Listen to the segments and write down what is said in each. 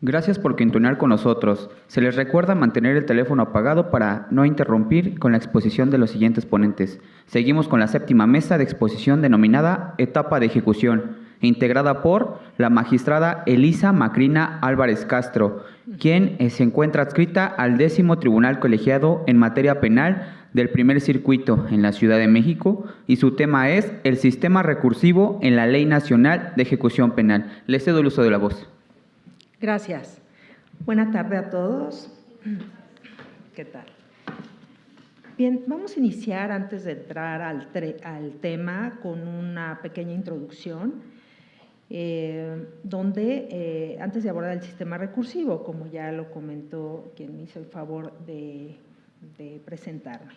Gracias por continuar con nosotros. Se les recuerda mantener el teléfono apagado para no interrumpir con la exposición de los siguientes ponentes. Seguimos con la séptima mesa de exposición denominada Etapa de Ejecución, integrada por la magistrada Elisa Macrina Álvarez Castro, quien se encuentra adscrita al 10º Tribunal Colegiado en materia penal del Primer Circuito en la Ciudad de México, y su tema es el sistema recursivo en la Ley Nacional de Ejecución Penal. Les cedo el uso de la voz. Gracias. Buena tarde a todos. ¿Qué tal? Bien, vamos a iniciar antes de entrar al tema con una pequeña introducción, donde antes de abordar el sistema recursivo, como ya lo comentó quien me hizo el favor de presentarme.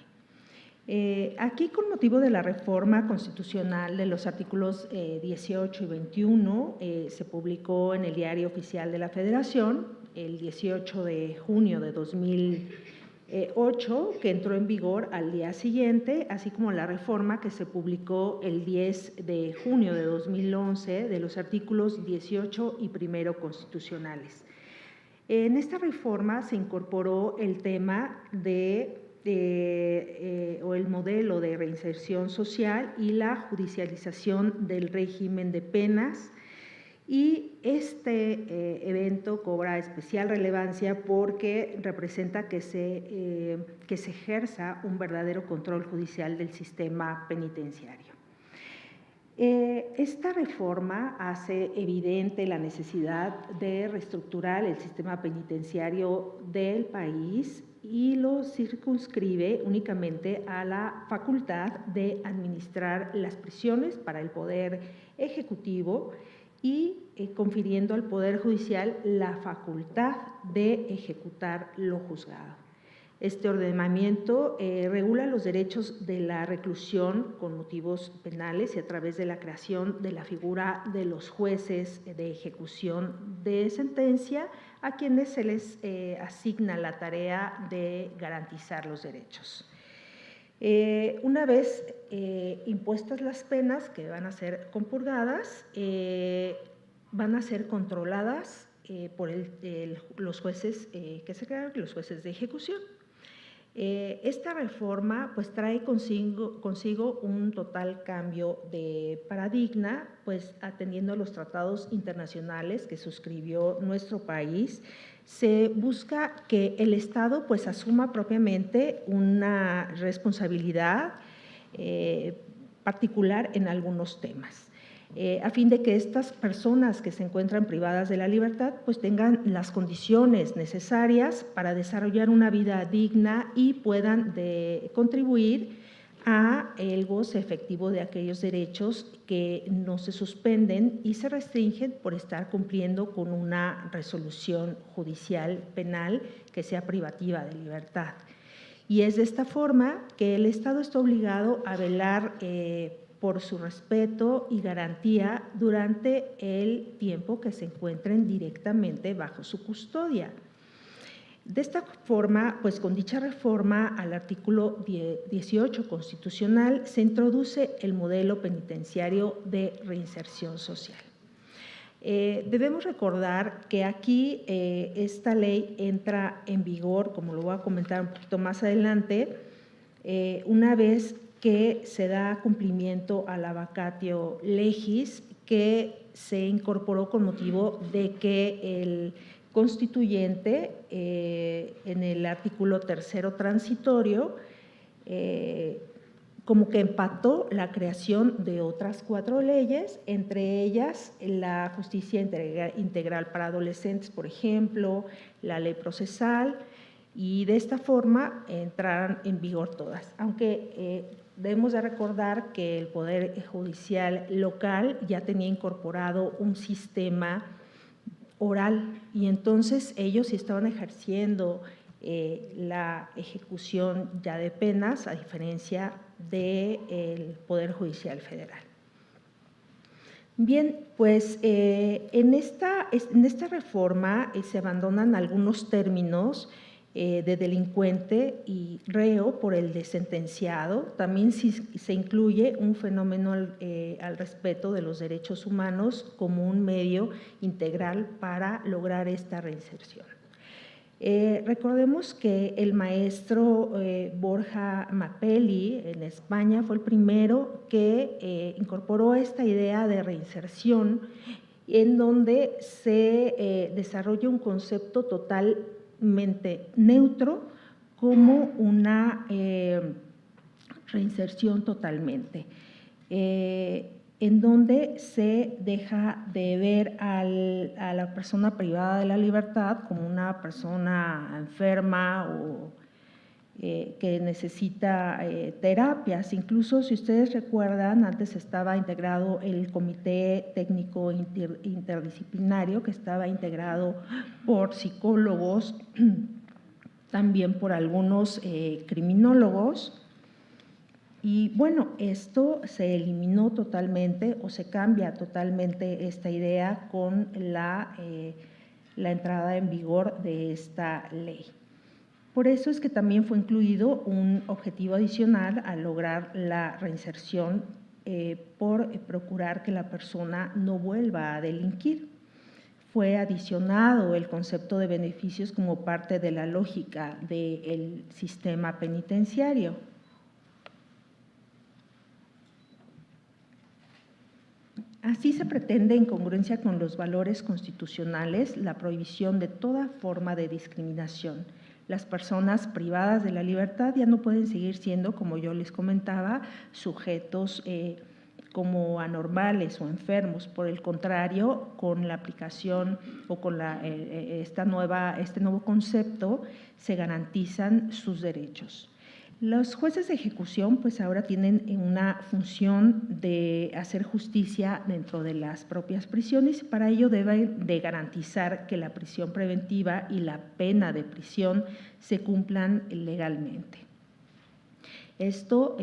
Aquí, con motivo de la reforma constitucional de los artículos 18 y 21, se publicó en el Diario Oficial de la Federación el 18 de junio de 2008, que entró en vigor al día siguiente, así como la reforma que se publicó el 10 de junio de 2011 de los artículos 18 y primero constitucionales. En esta reforma se incorporó el tema o el modelo de reinserción social y la judicialización del régimen de penas, y este evento cobra especial relevancia porque representa que se ejerza un verdadero control judicial del sistema penitenciario. Esta reforma hace evidente la necesidad de reestructurar el sistema penitenciario del país y lo circunscribe únicamente a la facultad de administrar las prisiones para el Poder Ejecutivo y confiriendo al Poder Judicial la facultad de ejecutar lo juzgado. Este ordenamiento regula los derechos de la reclusión con motivos penales y a través de la creación de la figura de los jueces de ejecución de sentencia, a quienes se les asigna la tarea de garantizar los derechos. Una vez impuestas las penas que van a ser compurgadas, van a ser controladas por los jueces que se crearon, los jueces de ejecución. Esta reforma pues trae consigo un total cambio de paradigma, pues atendiendo a los tratados internacionales que suscribió nuestro país. Se busca que el Estado pues asuma propiamente una responsabilidad particular en algunos temas, a fin de que estas personas que se encuentran privadas de la libertad pues tengan las condiciones necesarias para desarrollar una vida digna y puedan contribuir a el goce efectivo de aquellos derechos que no se suspenden y se restringen por estar cumpliendo con una resolución judicial penal que sea privativa de libertad. Y es de esta forma que el Estado está obligado a velar por su respeto y garantía durante el tiempo que se encuentren directamente bajo su custodia. De esta forma, pues con dicha reforma al artículo 18 constitucional se introduce el modelo penitenciario de reinserción social. Debemos recordar que aquí esta ley entra en vigor, como lo voy a comentar un poquito más adelante, una vez que se da cumplimiento a la vacatio legis que se incorporó con motivo de que el constituyente en el artículo 3º transitorio como que empató la creación de otras 4 leyes, entre ellas la justicia integral para adolescentes, por ejemplo, la ley procesal, y de esta forma entraron en vigor todas, aunque debemos de recordar que el Poder Judicial local ya tenía incorporado un sistema oral y entonces ellos sí estaban ejerciendo la ejecución ya de penas, a diferencia del Poder Judicial Federal. Bien, pues en esta reforma se abandonan algunos términos de delincuente y reo por el de sentenciado. También se incluye un fenómeno al respeto de los derechos humanos como un medio integral para lograr esta reinserción. Recordemos que el maestro Borja Mapelli en España fue el primero que incorporó esta idea de reinserción, en donde se desarrolla un concepto totalmente neutro como una reinserción totalmente, en donde se deja de ver a la persona privada de la libertad como una persona enferma o que necesita terapias. Incluso, si ustedes recuerdan, antes estaba integrado el Comité Técnico Interdisciplinario, que estaba integrado por psicólogos, también por algunos criminólogos. Y bueno, esto se eliminó totalmente o se cambia totalmente esta idea con la entrada en vigor de esta ley. Por eso es que también fue incluido un objetivo adicional al lograr la reinserción por procurar que la persona no vuelva a delinquir. Fue adicionado el concepto de beneficios como parte de la lógica del sistema penitenciario. Así se pretende, en congruencia con los valores constitucionales, la prohibición de toda forma de discriminación. Las personas privadas de la libertad ya no pueden seguir siendo, como yo les comentaba, sujetos como anormales o enfermos. Por el contrario, con la aplicación o con este nuevo concepto se garantizan sus derechos. Los jueces de ejecución pues ahora tienen una función de hacer justicia dentro de las propias prisiones. Para ello deben de garantizar que la prisión preventiva y la pena de prisión se cumplan legalmente. Esto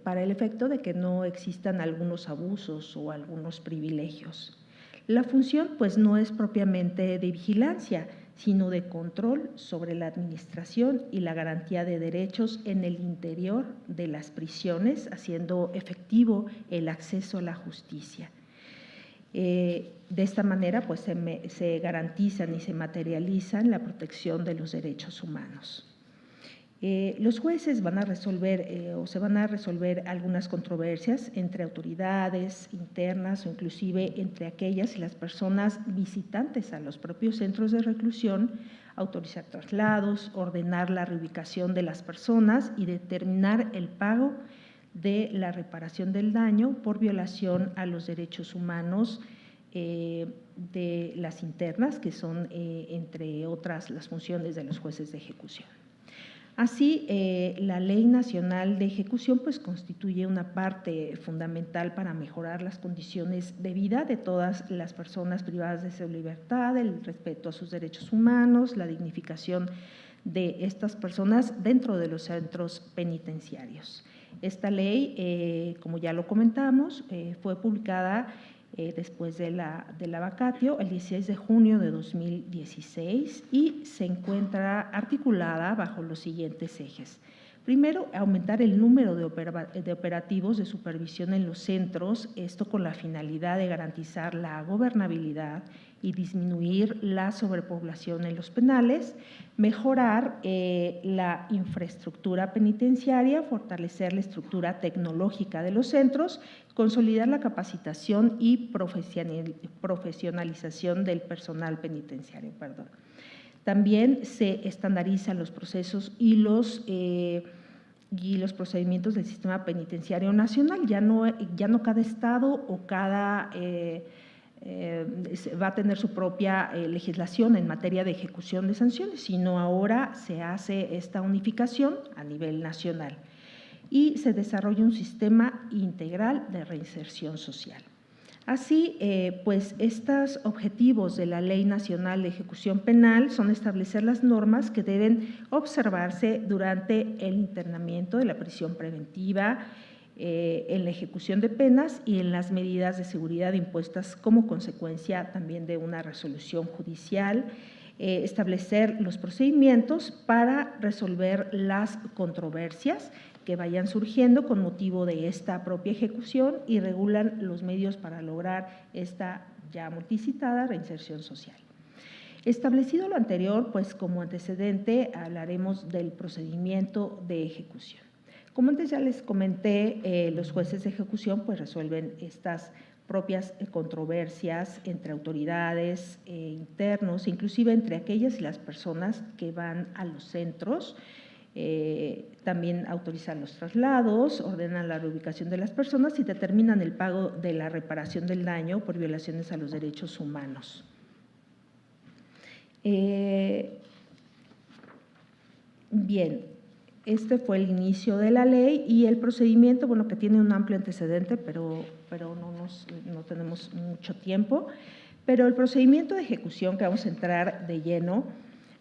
para el efecto de que no existan algunos abusos o algunos privilegios. La función pues no es propiamente de vigilancia, sino de control sobre la administración y la garantía de derechos en el interior de las prisiones, haciendo efectivo el acceso a la justicia. De esta manera, pues se garantizan y se materializan la protección de los derechos humanos. Los jueces van a resolver o se van a resolver algunas controversias entre autoridades internas o inclusive entre aquellas y las personas visitantes a los propios centros de reclusión, autorizar traslados, ordenar la reubicación de las personas y determinar el pago de la reparación del daño por violación a los derechos humanos de las internas, que son, entre otras, las funciones de los jueces de ejecución. Así, la Ley Nacional de Ejecución pues constituye una parte fundamental para mejorar las condiciones de vida de todas las personas privadas de su libertad, el respeto a sus derechos humanos, la dignificación de estas personas dentro de los centros penitenciarios. Esta ley, como ya lo comentamos, fue publicada después de la vacatio el 16 de junio de 2016 y se encuentra articulada bajo los siguientes ejes. Primero, aumentar el número de operativos de supervisión en los centros, esto con la finalidad de garantizar la gobernabilidad y disminuir la sobrepoblación en los penales, mejorar la infraestructura penitenciaria, fortalecer la estructura tecnológica de los centros, consolidar la capacitación y profesionalización del personal penitenciario. También se estandarizan los procesos y los procedimientos del sistema penitenciario nacional. Ya no cada estado o cada va a tener su propia legislación en materia de ejecución de sanciones, sino ahora se hace esta unificación a nivel nacional y se desarrolla un sistema integral de reinserción social. Así, pues estos objetivos de la Ley Nacional de Ejecución Penal son establecer las normas que deben observarse durante el internamiento de la prisión preventiva, en la ejecución de penas y en las medidas de seguridad impuestas como consecuencia también de una resolución judicial, establecer los procedimientos para resolver las controversias que vayan surgiendo con motivo de esta propia ejecución y regulan los medios para lograr esta ya multicitada reinserción social. Establecido lo anterior, pues como antecedente hablaremos del procedimiento de ejecución. Como antes ya les comenté, los jueces de ejecución pues resuelven estas propias controversias entre autoridades internos, inclusive entre aquellas y las personas que van a los centros. También autorizan los traslados, ordenan la reubicación de las personas y determinan el pago de la reparación del daño por violaciones a los derechos humanos. Bien, este fue el inicio de la ley y el procedimiento, bueno, que tiene un amplio antecedente, pero no tenemos mucho tiempo. Pero el procedimiento de ejecución, que vamos a entrar de lleno,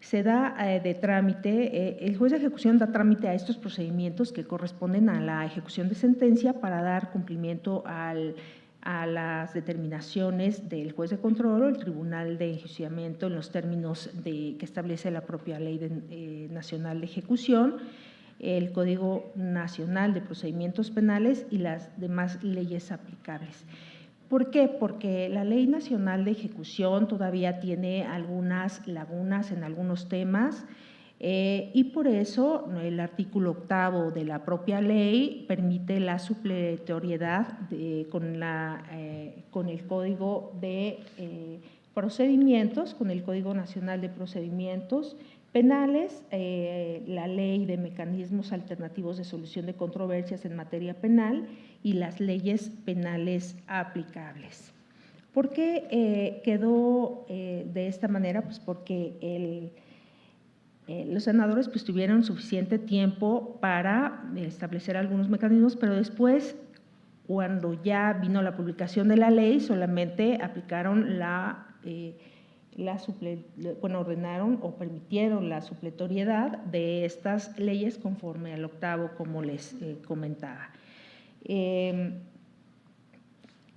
se da de trámite, el juez de ejecución da trámite a estos procedimientos que corresponden a la ejecución de sentencia para dar cumplimiento a las determinaciones del juez de control o el tribunal de enjuiciamiento en los términos que establece la propia Ley Nacional de Ejecución, el Código Nacional de Procedimientos Penales y las demás leyes aplicables. ¿Por qué? Porque la Ley Nacional de Ejecución todavía tiene algunas lagunas en algunos temas y por eso el artículo 8º de la propia ley permite la supletoriedad con el Código de Procedimientos, con el Código Nacional de Procedimientos Penales, la Ley de Mecanismos Alternativos de Solución de Controversias en materia penal y las leyes penales aplicables. ¿Por qué quedó de esta manera? Pues porque los senadores pues tuvieron suficiente tiempo para establecer algunos mecanismos, pero después, cuando ya vino la publicación de la ley, solamente aplicaron ordenaron o permitieron la supletoriedad de estas leyes conforme al 8º, como les comentaba.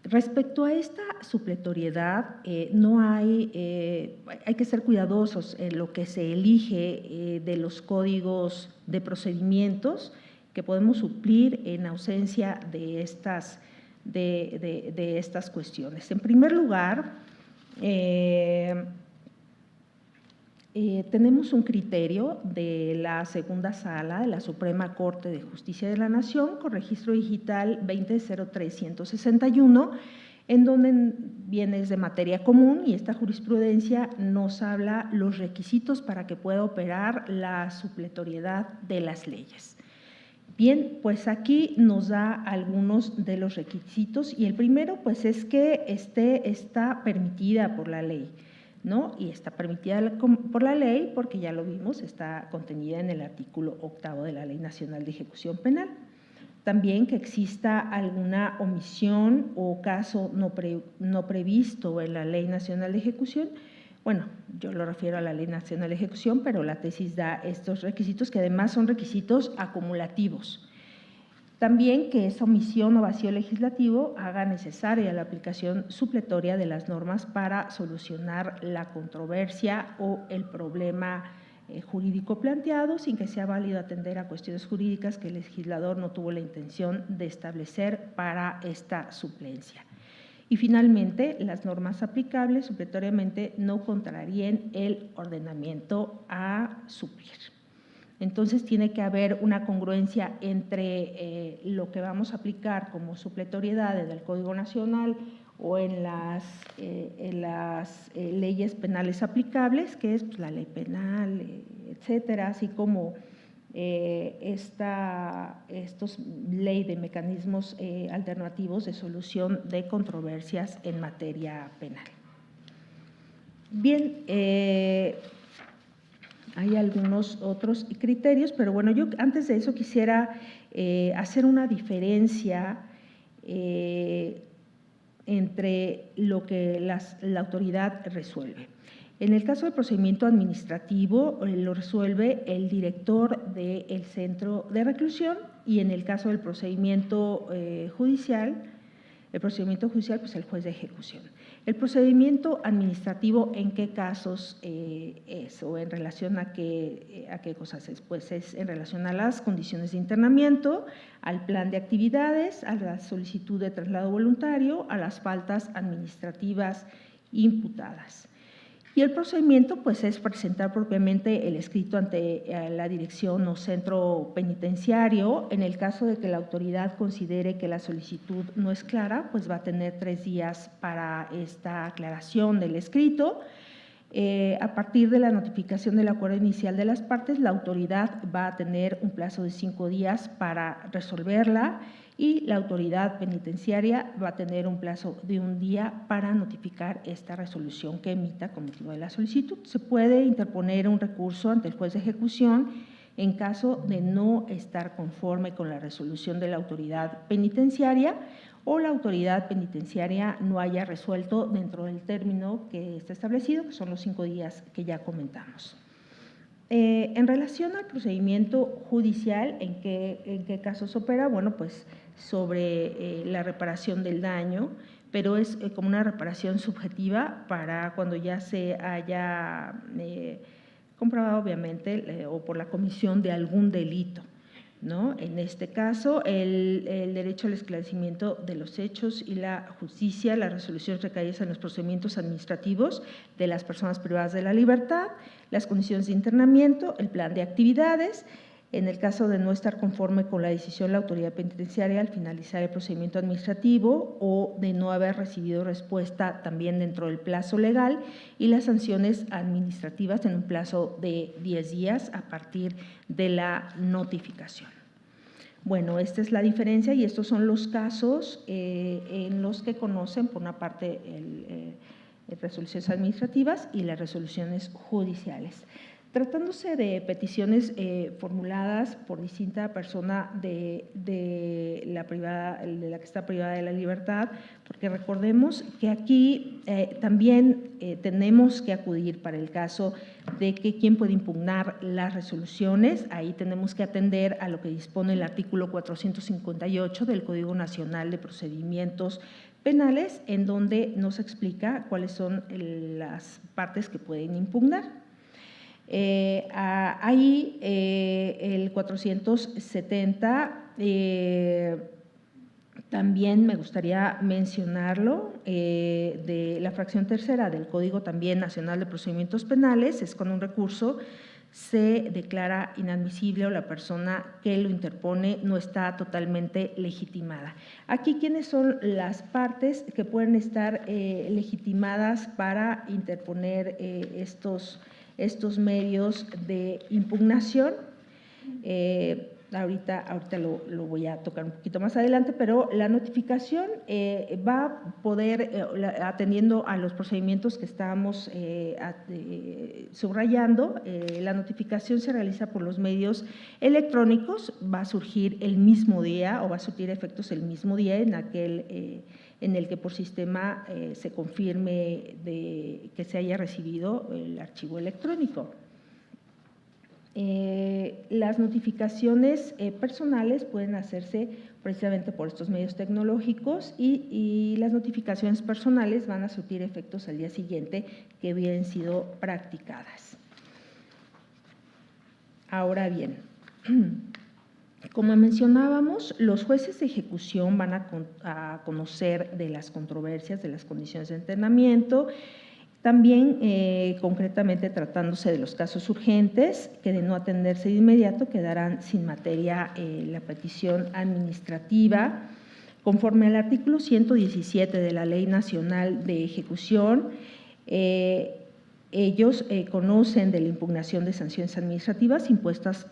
Respecto a esta supletoriedad, hay que ser cuidadosos en lo que se elige de los códigos de procedimientos que podemos suplir en ausencia de estas cuestiones. En primer lugar, tenemos un criterio de la segunda sala de la Suprema Corte de Justicia de la Nación con registro digital 20.03.161, en donde viene de materia común y esta jurisprudencia nos habla los requisitos para que pueda operar la supletoriedad de las leyes. Bien, pues aquí nos da algunos de los requisitos y el primero pues es que está permitida por la ley, ¿no? Y está permitida por la ley porque ya lo vimos, está contenida en el artículo 8º de la Ley Nacional de Ejecución Penal. También que exista alguna omisión o caso no previsto en la Ley Nacional de Ejecución. Bueno, yo lo refiero a la Ley Nacional de Ejecución, pero la tesis da estos requisitos que además son requisitos acumulativos. También que esa omisión o vacío legislativo haga necesaria la aplicación supletoria de las normas para solucionar la controversia o el problema jurídico planteado sin que sea válido atender a cuestiones jurídicas que el legislador no tuvo la intención de establecer para esta suplencia. Y finalmente, las normas aplicables supletoriamente no contraríen el ordenamiento a suplir. Entonces, tiene que haber una congruencia entre lo que vamos a aplicar como supletoriedad en el Código Nacional o en las leyes penales aplicables, que es pues, la ley penal, etcétera, así como estos ley de mecanismos alternativos de solución de controversias en materia penal. Bien, hay algunos otros criterios, pero bueno, yo antes de eso quisiera hacer una diferencia entre lo que la autoridad resuelve. En el caso del procedimiento administrativo, lo resuelve el director del centro de reclusión y en el caso del procedimiento judicial, El procedimiento judicial, pues el juez de ejecución. El procedimiento administrativo, ¿en qué casos es o en relación a qué cosas es? Pues es en relación a las condiciones de internamiento, al plan de actividades, a la solicitud de traslado voluntario, a las faltas administrativas imputadas. Y el procedimiento pues es presentar propiamente el escrito ante la dirección o centro penitenciario. En el caso de que la autoridad considere que la solicitud no es clara, pues va a tener 3 días para esta aclaración del escrito. A partir de la notificación del acuerdo inicial de las partes, la autoridad va a tener un plazo de 5 días para resolverla y la autoridad penitenciaria va a tener un plazo de 1 día para notificar esta resolución que emita con motivo de la solicitud. Se puede interponer un recurso ante el juez de ejecución en caso de no estar conforme con la resolución de la autoridad penitenciaria o la autoridad penitenciaria no haya resuelto dentro del término que está establecido, que son los 5 días que ya comentamos. En relación al procedimiento judicial, ¿en qué casos opera? Bueno, pues sobre la reparación del daño, pero es como una reparación subjetiva para cuando ya se haya comprobado, obviamente, o por la comisión de algún delito, ¿no? En este caso, el derecho al esclarecimiento de los hechos y la justicia, las resoluciones recaídas en los procedimientos administrativos de las personas privadas de la libertad, las condiciones de internamiento, el plan de actividades. En el caso de no estar conforme con la decisión de la autoridad penitenciaria al finalizar el procedimiento administrativo o de no haber recibido respuesta también dentro del plazo legal, y las sanciones administrativas en un plazo de 10 días a partir de la notificación. Bueno, esta es la diferencia y estos son los casos en los que conocen, por una parte, resoluciones administrativas y las resoluciones judiciales. Tratándose de peticiones formuladas por distinta persona de la que está privada de la libertad, porque recordemos que aquí también tenemos que acudir para el caso de que quién puede impugnar las resoluciones. Ahí tenemos que atender a lo que dispone el artículo 458 del Código Nacional de Procedimientos Penales, en donde nos explica cuáles son las partes que pueden impugnar. Ahí el 470 también me gustaría mencionarlo, de la fracción tercera del Código también Nacional de Procedimientos Penales, es con un recurso se declara inadmisible o la persona que lo interpone no está totalmente legitimada. Aquí, ¿quiénes son las partes que pueden estar legitimadas para interponer estos medios de impugnación? Ahorita lo voy a tocar un poquito más adelante, pero la notificación va a poder, atendiendo a los procedimientos que estamos subrayando, la notificación se realiza por los medios electrónicos, va a surgir el mismo día o va a surtir efectos el mismo día en el que por sistema se confirme que se haya recibido el archivo electrónico. Las notificaciones personales pueden hacerse precisamente por estos medios tecnológicos y las notificaciones personales van a surtir efectos al día siguiente que habían sido practicadas. Ahora bien, como mencionábamos, los jueces de ejecución van a conocer de las controversias, de las condiciones de internamiento. También, concretamente, tratándose de los casos urgentes, que de no atenderse de inmediato quedarán sin materia la petición administrativa. Conforme al artículo 117 de la Ley Nacional de Ejecución, ellos conocen de la impugnación de sanciones administrativas impuestas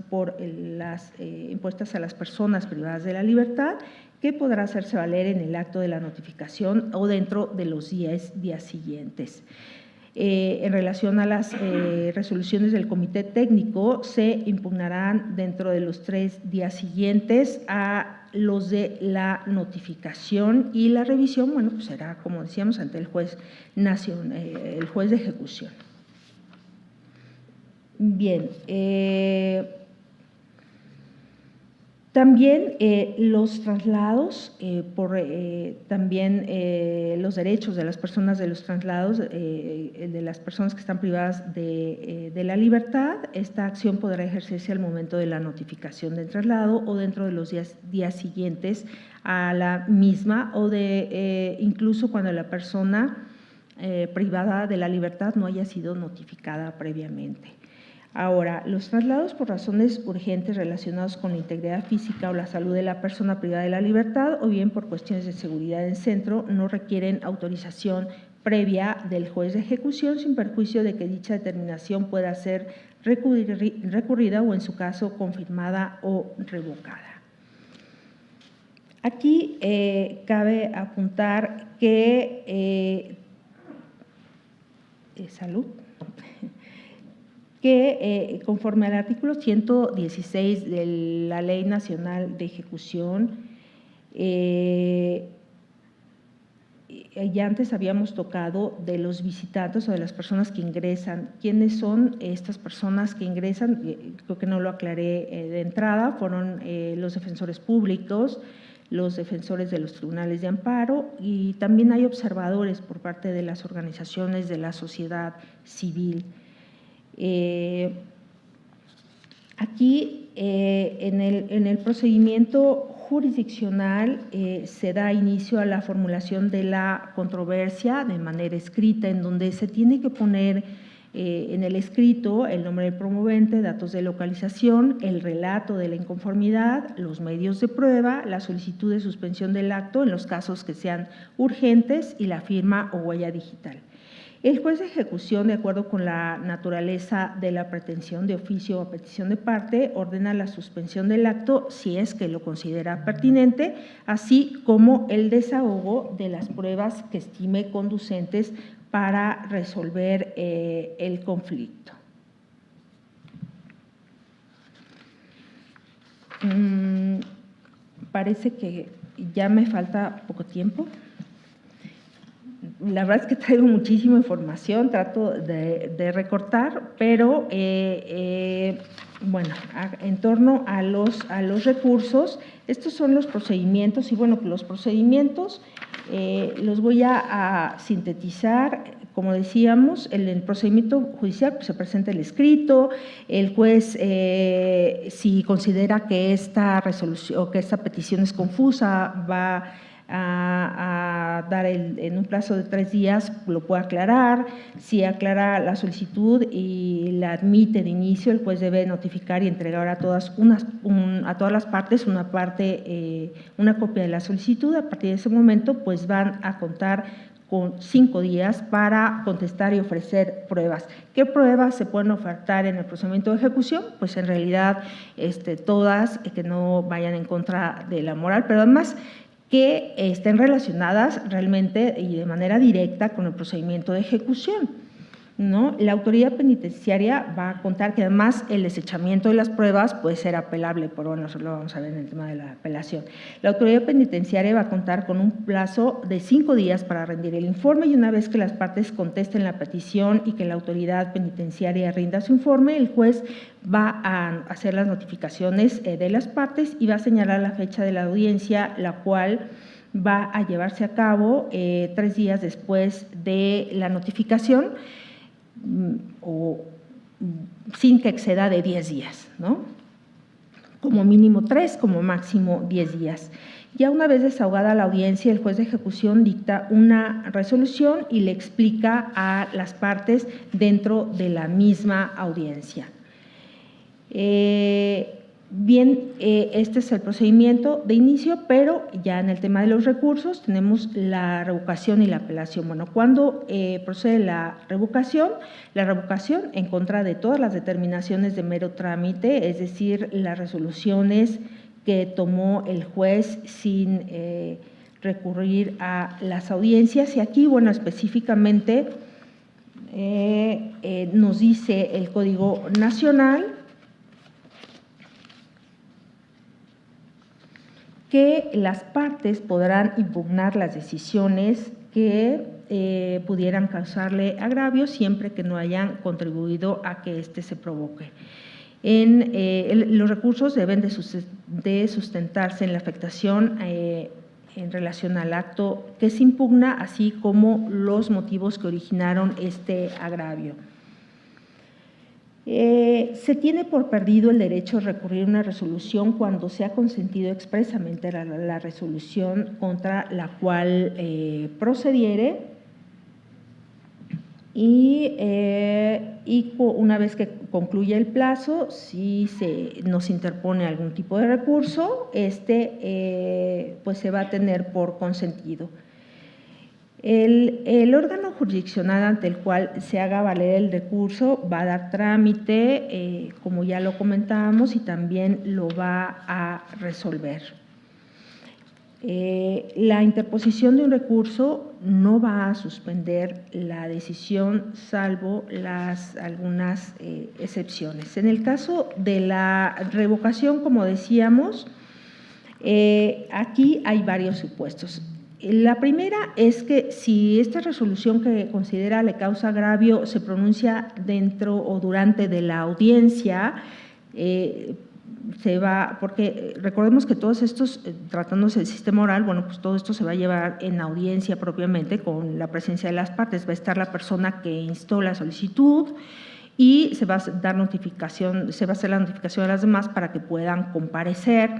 a las personas privadas de la libertad, que podrá hacerse valer en el acto de la notificación o dentro de los 10 días siguientes. En relación a las resoluciones del comité técnico, se impugnarán dentro de los 3 días siguientes a los de la notificación, y la revisión, bueno, pues será, como decíamos, ante el juez el juez de ejecución. Bien, También los traslados, también los derechos de las personas de los traslados, de las personas que están privadas de la libertad. Esta acción podrá ejercerse al momento de la notificación del traslado o dentro de los días siguientes a la misma, o incluso cuando la persona privada de la libertad no haya sido notificada previamente. Ahora, los traslados por razones urgentes relacionados con la integridad física o la salud de la persona privada de la libertad, o bien por cuestiones de seguridad en centro, no requieren autorización previa del juez de ejecución, sin perjuicio de que dicha determinación pueda ser recurrida o, en su caso, confirmada o revocada. Aquí cabe apuntar que que conforme al artículo 116 de la Ley Nacional de Ejecución, ya antes habíamos tocado de los visitantes o de las personas que ingresan. ¿Quiénes son estas personas que ingresan? Creo que no lo aclaré de entrada. Fueron los defensores públicos, los defensores de los tribunales de amparo, y también hay observadores por parte de las organizaciones de la sociedad civil. Aquí en el procedimiento jurisdiccional se da inicio a la formulación de la controversia de manera escrita, en donde se tiene que poner en el escrito el nombre del promovente, datos de localización, el relato de la inconformidad, los medios de prueba, la solicitud de suspensión del acto en los casos que sean urgentes y la firma o huella digital. El juez de ejecución, de acuerdo con la naturaleza de la pretensión de oficio o petición de parte, ordena la suspensión del acto si es que lo considera pertinente, así como el desahogo de las pruebas que estime conducentes para resolver el conflicto. Parece que ya me falta poco tiempo. La verdad es que traigo muchísima información, trato de recortar, pero bueno, en torno a los recursos, estos son los procedimientos, y bueno, los procedimientos los voy a sintetizar. Como decíamos, en el procedimiento judicial pues, se presenta el escrito, el juez, si considera que esta resolución o que esta petición es confusa, va a dar en un plazo de 3 días, lo puede aclarar. Si aclara la solicitud y la admite de inicio, el juez debe notificar y entregar a todas las partes una copia de la solicitud. A partir de ese momento, pues van a contar con 5 días para contestar y ofrecer pruebas. ¿Qué pruebas se pueden ofertar en el procedimiento de ejecución? Pues en realidad todas que no vayan en contra de la moral, pero además que estén relacionadas realmente y de manera directa con el procedimiento de ejecución, ¿no? La autoridad penitenciaria va a contar que además el desechamiento de las pruebas puede ser apelable, pero bueno, eso lo vamos a ver en el tema de la apelación. La autoridad penitenciaria va a contar con un plazo de 5 días para rendir el informe, y una vez que las partes contesten la petición y que la autoridad penitenciaria rinda su informe, el juez va a hacer las notificaciones de las partes y va a señalar la fecha de la audiencia, la cual va a llevarse a cabo 3 días después de la notificación, o sin que exceda de 10 días, ¿no? Como mínimo 3, como máximo 10 días. Ya una vez desahogada la audiencia, el juez de ejecución dicta una resolución y le explica a las partes dentro de la misma audiencia. Este es el procedimiento de inicio, pero ya en el tema de los recursos tenemos la revocación y la apelación. Bueno, ¿cuándo procede la revocación? La revocación en contra de todas las determinaciones de mero trámite, es decir, las resoluciones que tomó el juez sin recurrir a las audiencias. Y aquí, bueno, específicamente nos dice el Código Nacional que las partes podrán impugnar las decisiones que pudieran causarle agravio siempre que no hayan contribuido a que éste se provoque. Los recursos deben de sustentarse en la afectación en relación al acto que se impugna, así como los motivos que originaron este agravio. Se tiene por perdido el derecho a recurrir a una resolución cuando se ha consentido expresamente la resolución contra la cual procediere y una vez que concluya el plazo, si nos interpone algún tipo de recurso, pues se va a tener por consentido. El órgano jurisdiccional ante el cual se haga valer el recurso va a dar trámite, como ya lo comentábamos, y también lo va a resolver. La interposición de un recurso no va a suspender la decisión, salvo algunas excepciones. En el caso de la revocación, como decíamos, aquí hay varios supuestos. La primera es que si esta resolución que considera le causa agravio se pronuncia dentro o durante de la audiencia, porque recordemos que todos estos, tratándose del sistema oral, bueno, pues todo esto se va a llevar en audiencia propiamente con la presencia de las partes. Va a estar la persona que instó la solicitud y se va a dar notificación, se va a hacer la notificación a las demás para que puedan comparecer.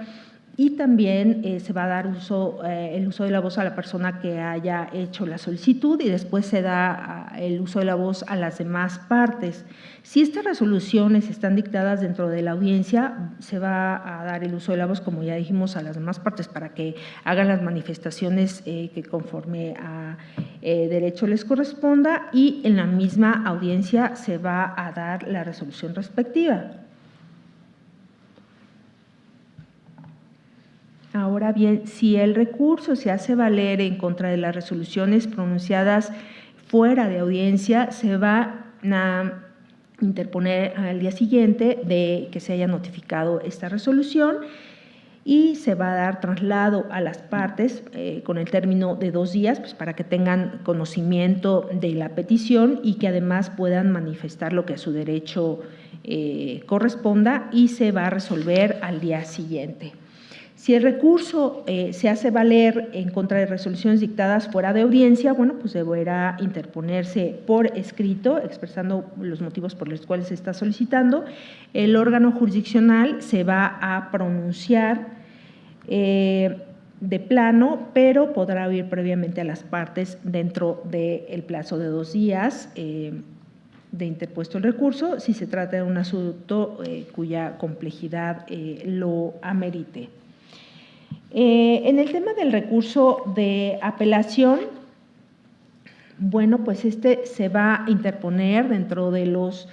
Y también se va a dar el uso de la voz a la persona que haya hecho la solicitud y después se da el uso de la voz a las demás partes. Si estas resoluciones están dictadas dentro de la audiencia, se va a dar el uso de la voz, como ya dijimos, a las demás partes para que hagan las manifestaciones que conforme a derecho les corresponda, y en la misma audiencia se va a dar la resolución respectiva. Ahora bien, si el recurso se hace valer en contra de las resoluciones pronunciadas fuera de audiencia, se va a interponer al día siguiente de que se haya notificado esta resolución y se va a dar traslado a las partes con el término de 2 días, pues para que tengan conocimiento de la petición y que además puedan manifestar lo que a su derecho corresponda, y se va a resolver al día siguiente. Si el recurso se hace valer en contra de resoluciones dictadas fuera de audiencia, bueno, pues deberá interponerse por escrito, expresando los motivos por los cuales se está solicitando. El órgano jurisdiccional se va a pronunciar de plano, pero podrá oír previamente a las partes dentro del plazo de 2 días de interpuesto el recurso, si se trata de un asunto cuya complejidad lo amerite. En el tema del recurso de apelación, bueno, pues se va a interponer dentro de los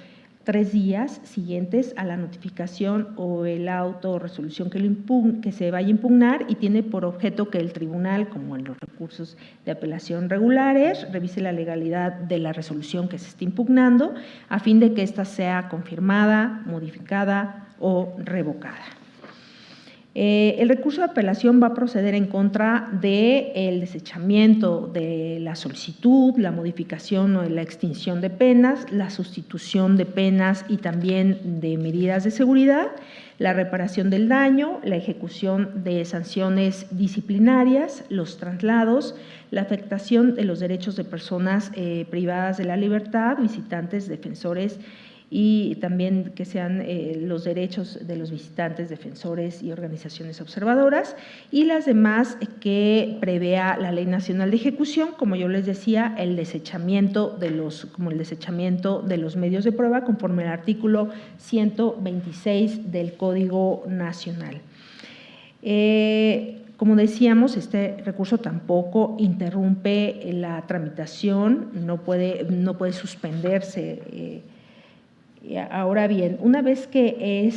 3 días siguientes a la notificación o el auto o resolución que se vaya a impugnar, y tiene por objeto que el tribunal, como en los recursos de apelación regulares, revise la legalidad de la resolución que se está impugnando a fin de que ésta sea confirmada, modificada o revocada. El recurso de apelación va a proceder en contra del desechamiento de la solicitud, la modificación o la extinción de penas, la sustitución de penas y también de medidas de seguridad, la reparación del daño, la ejecución de sanciones disciplinarias, los traslados, la afectación de los derechos de personas privadas de la libertad, visitantes, defensores, y también que sean los derechos de los visitantes, defensores y organizaciones observadoras, y las demás que prevea la Ley Nacional de Ejecución, como yo les decía, el desechamiento de los medios de prueba conforme al artículo 126 del Código Nacional. Como decíamos, este recurso tampoco interrumpe la tramitación, no puede suspenderse. Ahora bien, una vez que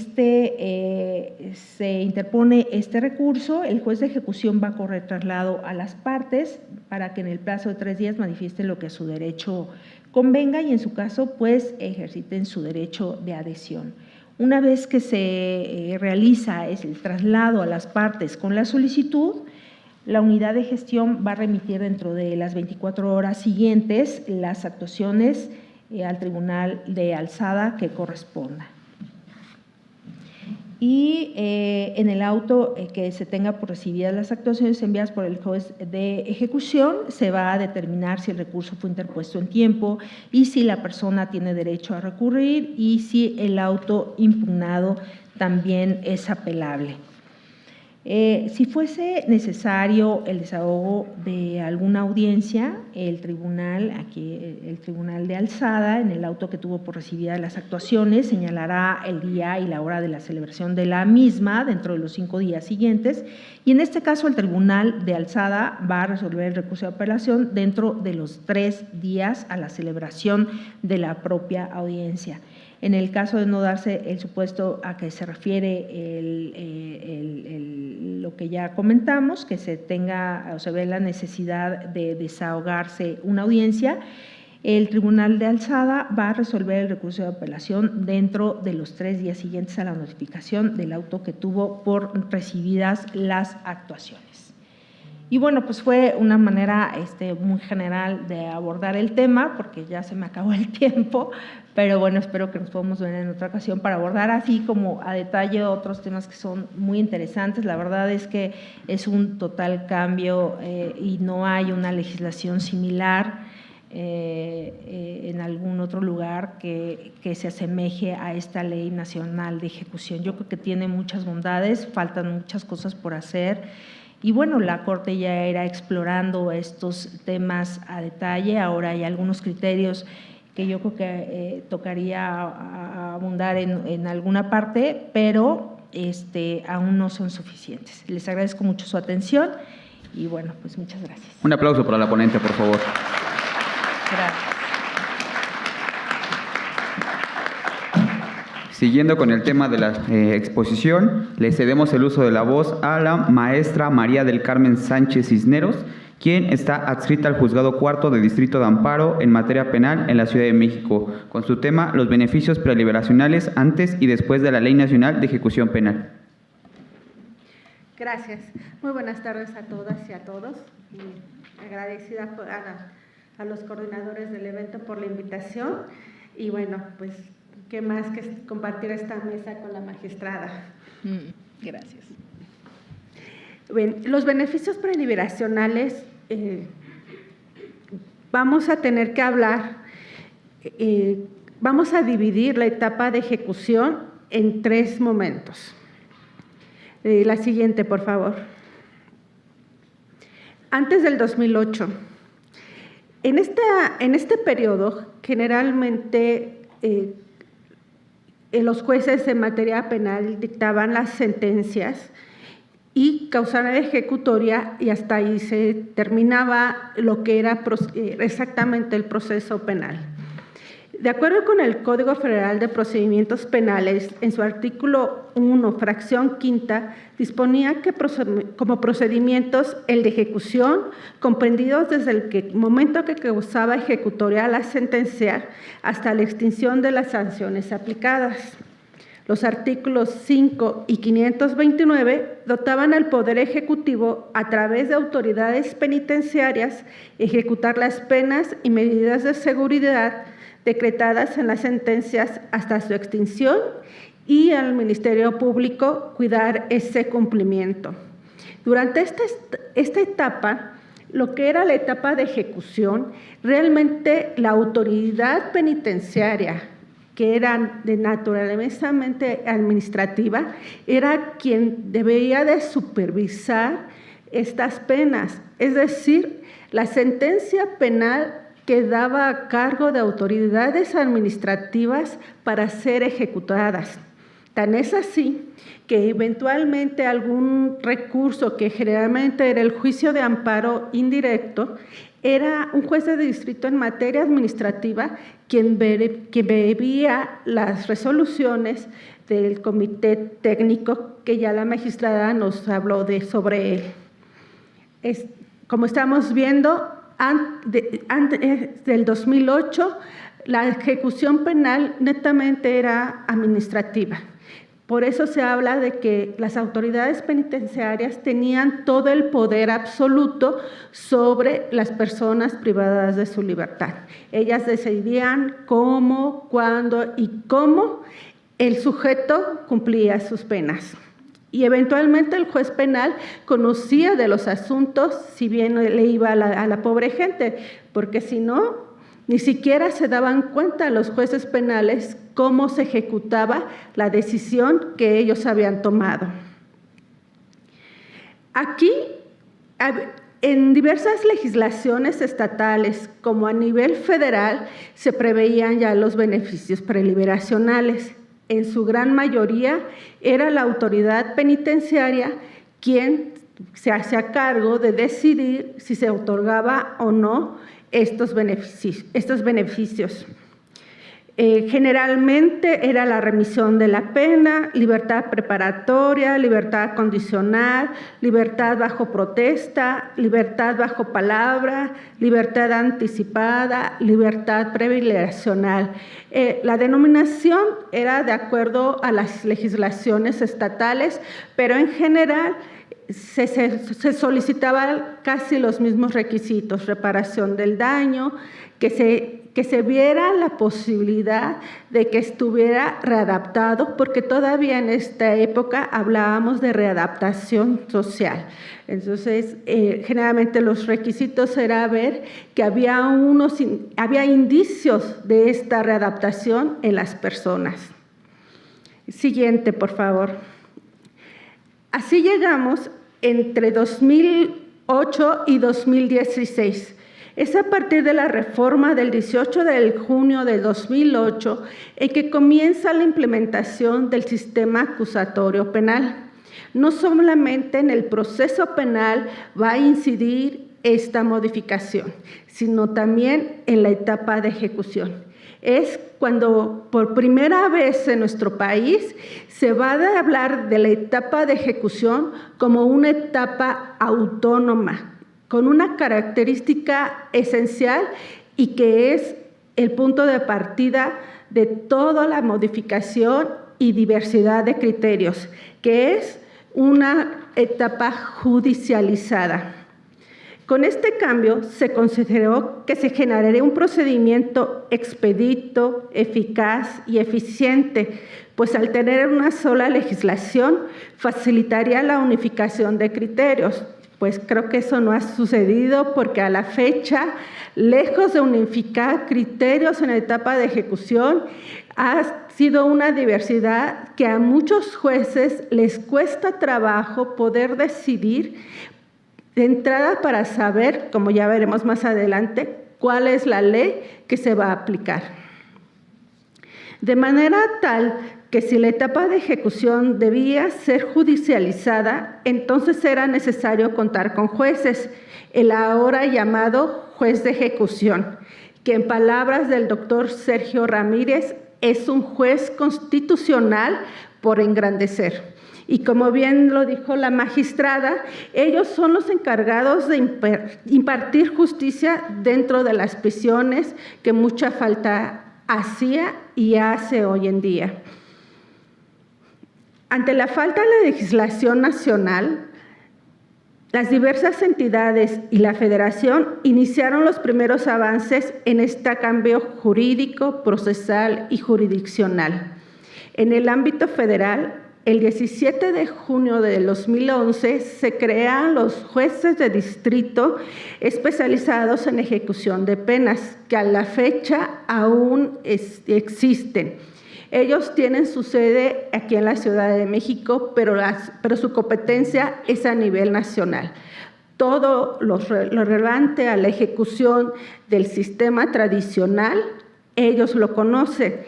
se interpone este recurso, el juez de ejecución va a correr traslado a las partes para que en el plazo de 3 días manifiesten lo que a su derecho convenga y en su caso pues ejerciten su derecho de adhesión. Una vez que se realiza el traslado a las partes con la solicitud, la unidad de gestión va a remitir dentro de las 24 horas siguientes las actuaciones al tribunal de alzada que corresponda. Y en el auto que se tenga por recibidas las actuaciones enviadas por el juez de ejecución, se va a determinar si el recurso fue interpuesto en tiempo y si la persona tiene derecho a recurrir y si el auto impugnado también es apelable. Si fuese necesario el desahogo de alguna audiencia, el tribunal de alzada, en el auto que tuvo por recibidas las actuaciones, señalará el día y la hora de la celebración de la misma dentro de los 5 días siguientes, y en este caso el tribunal de alzada va a resolver el recurso de apelación dentro de los 3 días a la celebración de la propia audiencia. En el caso de no darse el supuesto a que se refiere lo que ya comentamos, que se tenga o se ve la necesidad de desahogarse una audiencia, el tribunal de alzada va a resolver el recurso de apelación dentro de los 3 días siguientes a la notificación del auto que tuvo por recibidas las actuaciones. Y bueno, pues fue una manera muy general de abordar el tema, porque ya se me acabó el tiempo, pero bueno, espero que nos podamos ver en otra ocasión para abordar así como a detalle otros temas que son muy interesantes. La verdad es que es un total cambio y no hay una legislación similar en algún otro lugar que se asemeje a esta Ley Nacional de Ejecución. Yo creo que tiene muchas bondades, faltan muchas cosas por hacer. Y bueno, la Corte ya era explorando estos temas a detalle, ahora hay algunos criterios que yo creo que tocaría abundar en alguna parte, pero aún no son suficientes. Les agradezco mucho su atención y bueno, pues muchas gracias. Un aplauso para la ponente, por favor. Gracias. Siguiendo con el tema de la exposición, le cedemos el uso de la voz a la maestra María del Carmen Sánchez Cisneros, quien está adscrita al Juzgado Cuarto de Distrito de Amparo en materia penal en la Ciudad de México, con su tema Los beneficios preliberacionales antes y después de la Ley Nacional de Ejecución Penal. Gracias. Muy buenas tardes a todas y a todos. Agradecida a los coordinadores del evento por la invitación y bueno, pues qué más que compartir esta mesa con la magistrada. Gracias. Bien, los beneficios preliberacionales, vamos a tener que hablar, vamos a dividir la etapa de ejecución en 3 momentos. La siguiente, por favor. Antes del 2008, en este periodo, generalmente los jueces en materia penal dictaban las sentencias y causaban ejecutoria y hasta ahí se terminaba lo que era exactamente el proceso penal. De acuerdo con el Código Federal de Procedimientos Penales, en su artículo 1, fracción quinta, disponía que como procedimientos el de ejecución, comprendidos desde el momento que causaba ejecutoria la sentencia hasta la extinción de las sanciones aplicadas. Los artículos 5 y 529 dotaban al Poder Ejecutivo, a través de autoridades penitenciarias, ejecutar las penas y medidas de seguridad decretadas en las sentencias hasta su extinción y al Ministerio Público cuidar ese cumplimiento. Durante esta etapa, lo que era la etapa de ejecución, realmente la autoridad penitenciaria, que era de naturaleza administrativa, era quien debía de supervisar estas penas, es decir, la sentencia penal quedaba a cargo de autoridades administrativas para ser ejecutadas. Tan es así que eventualmente algún recurso, que generalmente era el juicio de amparo indirecto, era un juez de distrito en materia administrativa quien veía las resoluciones del comité técnico, que ya la magistrada nos habló sobre él. Como estamos viendo, antes del 2008, la ejecución penal netamente era administrativa. Por eso se habla de que las autoridades penitenciarias tenían todo el poder absoluto sobre las personas privadas de su libertad. Ellas decidían cómo, cuándo y cómo el sujeto cumplía sus penas. Y eventualmente el juez penal conocía de los asuntos, si bien le iba a la pobre gente, porque si no, ni siquiera se daban cuenta los jueces penales cómo se ejecutaba la decisión que ellos habían tomado. Aquí, en diversas legislaciones estatales, como a nivel federal, se preveían ya los beneficios preliberacionales. En su gran mayoría era la autoridad penitenciaria quien se hacía cargo de decidir si se otorgaba o no estos beneficios. Generalmente era la remisión de la pena, libertad preparatoria, libertad condicional, libertad bajo protesta, libertad bajo palabra, libertad anticipada, libertad preliberacional. La denominación era de acuerdo a las legislaciones estatales, pero en general se solicitaban casi los mismos requisitos: reparación del daño, que se viera la posibilidad de que estuviera readaptado, porque todavía en esta época hablábamos de readaptación social. Entonces, generalmente los requisitos era ver que había indicios de esta readaptación en las personas. Siguiente, por favor. Así llegamos entre 2008 y 2016. Es a partir de la reforma del 18 de junio de 2008 en que comienza la implementación del sistema acusatorio penal. No solamente en el proceso penal va a incidir esta modificación, sino también en la etapa de ejecución. Es cuando por primera vez en nuestro país se va a hablar de la etapa de ejecución como una etapa autónoma, con una característica esencial y que es el punto de partida de toda la modificación y diversidad de criterios, que es una etapa judicializada. Con este cambio se consideró que se generaría un procedimiento expedito, eficaz y eficiente, pues al tener una sola legislación facilitaría la unificación de criterios. Pues creo que eso no ha sucedido, porque a la fecha, lejos de unificar criterios en la etapa de ejecución, ha sido una diversidad que a muchos jueces les cuesta trabajo poder decidir de entrada para saber, como ya veremos más adelante, cuál es la ley que se va a aplicar. De manera tal que si la etapa de ejecución debía ser judicializada, entonces era necesario contar con jueces, el ahora llamado juez de ejecución, que en palabras del doctor Sergio Ramírez es un juez constitucional por engrandecer. Y como bien lo dijo la magistrada, ellos son los encargados de impartir justicia dentro de las prisiones, que mucha falta hacía y hace hoy en día. Ante la falta de la legislación nacional, las diversas entidades y la Federación iniciaron los primeros avances en este cambio jurídico, procesal y jurisdiccional. En el ámbito federal, el 17 de junio de 2011 se crean los jueces de distrito especializados en ejecución de penas, que a la fecha aún existen. Ellos tienen su sede aquí en la Ciudad de México, pero su competencia es a nivel nacional. Todo lo relevante a la ejecución del sistema tradicional, ellos lo conocen,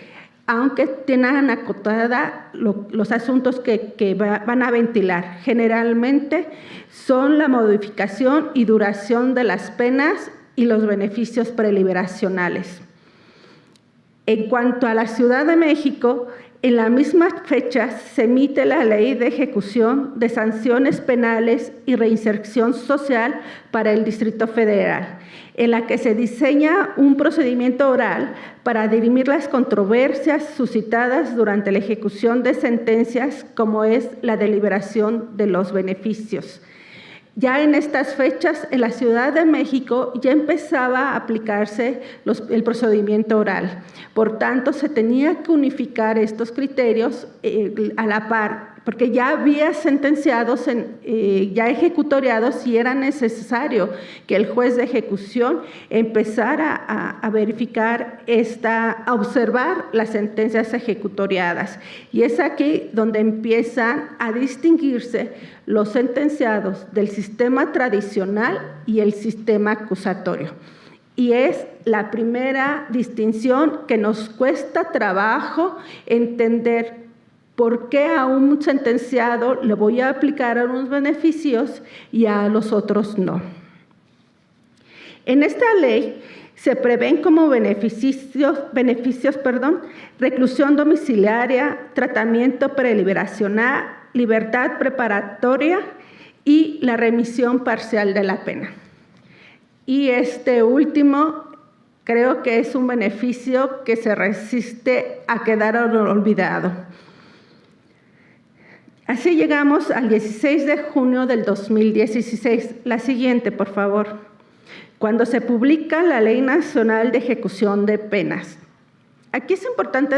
aunque tengan acotada los asuntos que van a ventilar. Generalmente son la modificación y duración de las penas y los beneficios preliberacionales. En cuanto a la Ciudad de México, en la misma fecha se emite la Ley de Ejecución de Sanciones Penales y Reinserción Social para el Distrito Federal, en la que se diseña un procedimiento oral para dirimir las controversias suscitadas durante la ejecución de sentencias, como es la deliberación de los beneficios. Ya en estas fechas, en la Ciudad de México ya empezaba a aplicarse el procedimiento oral. Por tanto, se tenía que unificar estos criterios a la par, porque ya había sentenciados, ya ejecutoriados, y era necesario que el juez de ejecución empezara a verificar, a observar las sentencias ejecutoriadas. Y es aquí donde empiezan a distinguirse los sentenciados del sistema tradicional y el sistema acusatorio. Y es la primera distinción que nos cuesta trabajo entender. ¿Por qué a un sentenciado le voy a aplicar unos beneficios y a los otros no? En esta ley se prevén como beneficios, reclusión domiciliaria, tratamiento preliberacional, libertad preparatoria y la remisión parcial de la pena. Y este último creo que es un beneficio que se resiste a quedar olvidado. Así llegamos al 16 de junio del 2016. La siguiente, por favor. Cuando se publica la Ley Nacional de Ejecución de Penas. Aquí es importante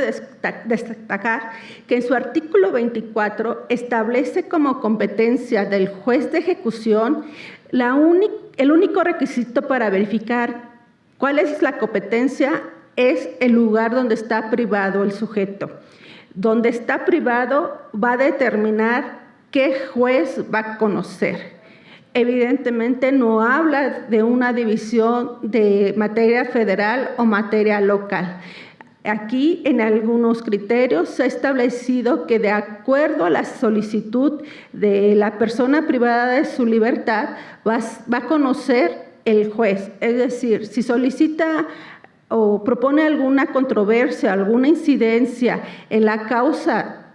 destacar que en su artículo 24 establece como competencia del juez de ejecución el único requisito para verificar cuál es la competencia es el lugar donde está privado el sujeto. Donde está privado va a determinar qué juez va a conocer. Evidentemente no habla de una división de materia federal o materia local. Aquí, en algunos criterios, se ha establecido que de acuerdo a la solicitud de la persona privada de su libertad, va a conocer el juez. Es decir, si solicita o propone alguna controversia, alguna incidencia en la causa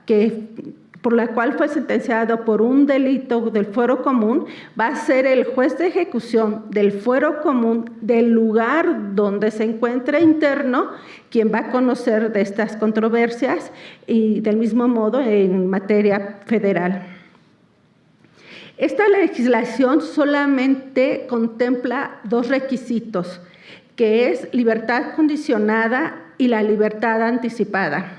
por la cual fue sentenciado por un delito del fuero común, va a ser el juez de ejecución del fuero común del lugar donde se encuentra interno quien va a conocer de estas controversias, y del mismo modo en materia federal. Esta legislación solamente contempla dos requisitos, que es libertad condicionada y la libertad anticipada.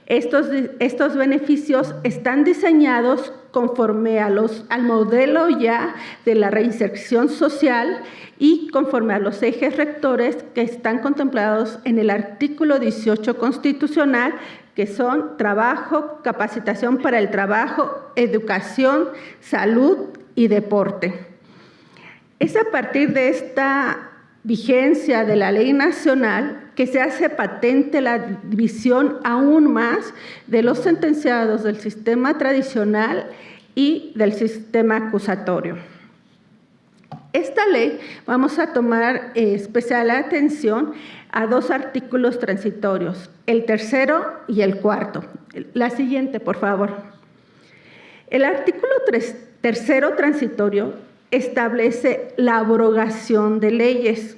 Estos beneficios están diseñados conforme al modelo ya de la reinserción social y conforme a los ejes rectores que están contemplados en el artículo 18 constitucional, que son trabajo, capacitación para el trabajo, educación, salud y deporte. Es a partir de esta vigencia de la ley nacional que se hace patente la división aún más de los sentenciados del sistema tradicional y del sistema acusatorio. Esta ley vamos a tomar especial atención a dos artículos transitorios, el tercero y el cuarto. La siguiente, por favor. El artículo tercero transitorio establece la abrogación de leyes,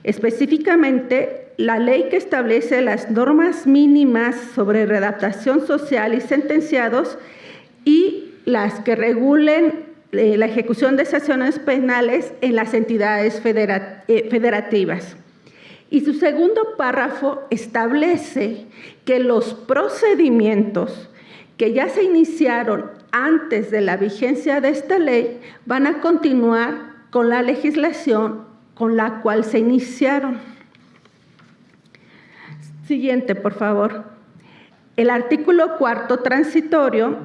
específicamente la ley que establece las normas mínimas sobre redactación social y sentenciados y las que regulen la ejecución de sanciones penales en las entidades federativas. Y su segundo párrafo establece que los procedimientos que ya se iniciaron antes de la vigencia de esta ley van a continuar con la legislación con la cual se iniciaron. Siguiente, por favor. El artículo cuarto transitorio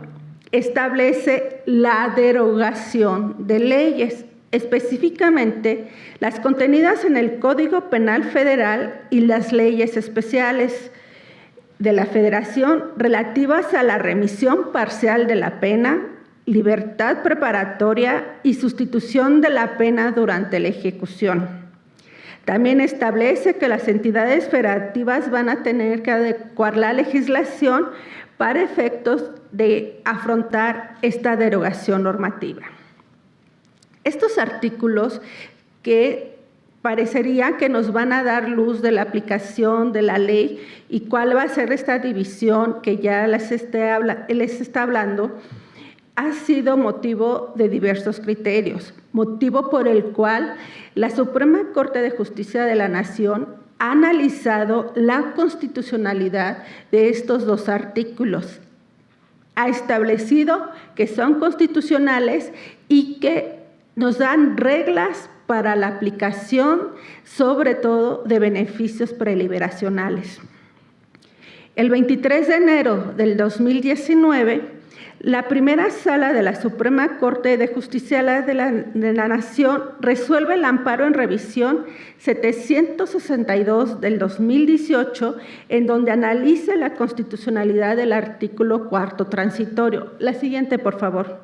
establece la derogación de leyes, específicamente las contenidas en el Código Penal Federal y las leyes especiales de la Federación relativas a la remisión parcial de la pena, libertad preparatoria y sustitución de la pena durante la ejecución. También establece que las entidades federativas van a tener que adecuar la legislación para efectos de afrontar esta derogación normativa. Estos artículos que parecería que nos van a dar luz de la aplicación de la ley y cuál va a ser esta división que ya les está hablando, ha sido motivo de diversos criterios, motivo por el cual la Suprema Corte de Justicia de la Nación ha analizado la constitucionalidad de estos dos artículos. Ha establecido que son constitucionales y que nos dan reglas para la aplicación, sobre todo, de beneficios preliberacionales. El 23 de enero del 2019, la primera sala de la Suprema Corte de Justicia de la Nación resuelve el amparo en revisión 762 del 2018, en donde analiza la constitucionalidad del artículo 4º transitorio. La siguiente, por favor.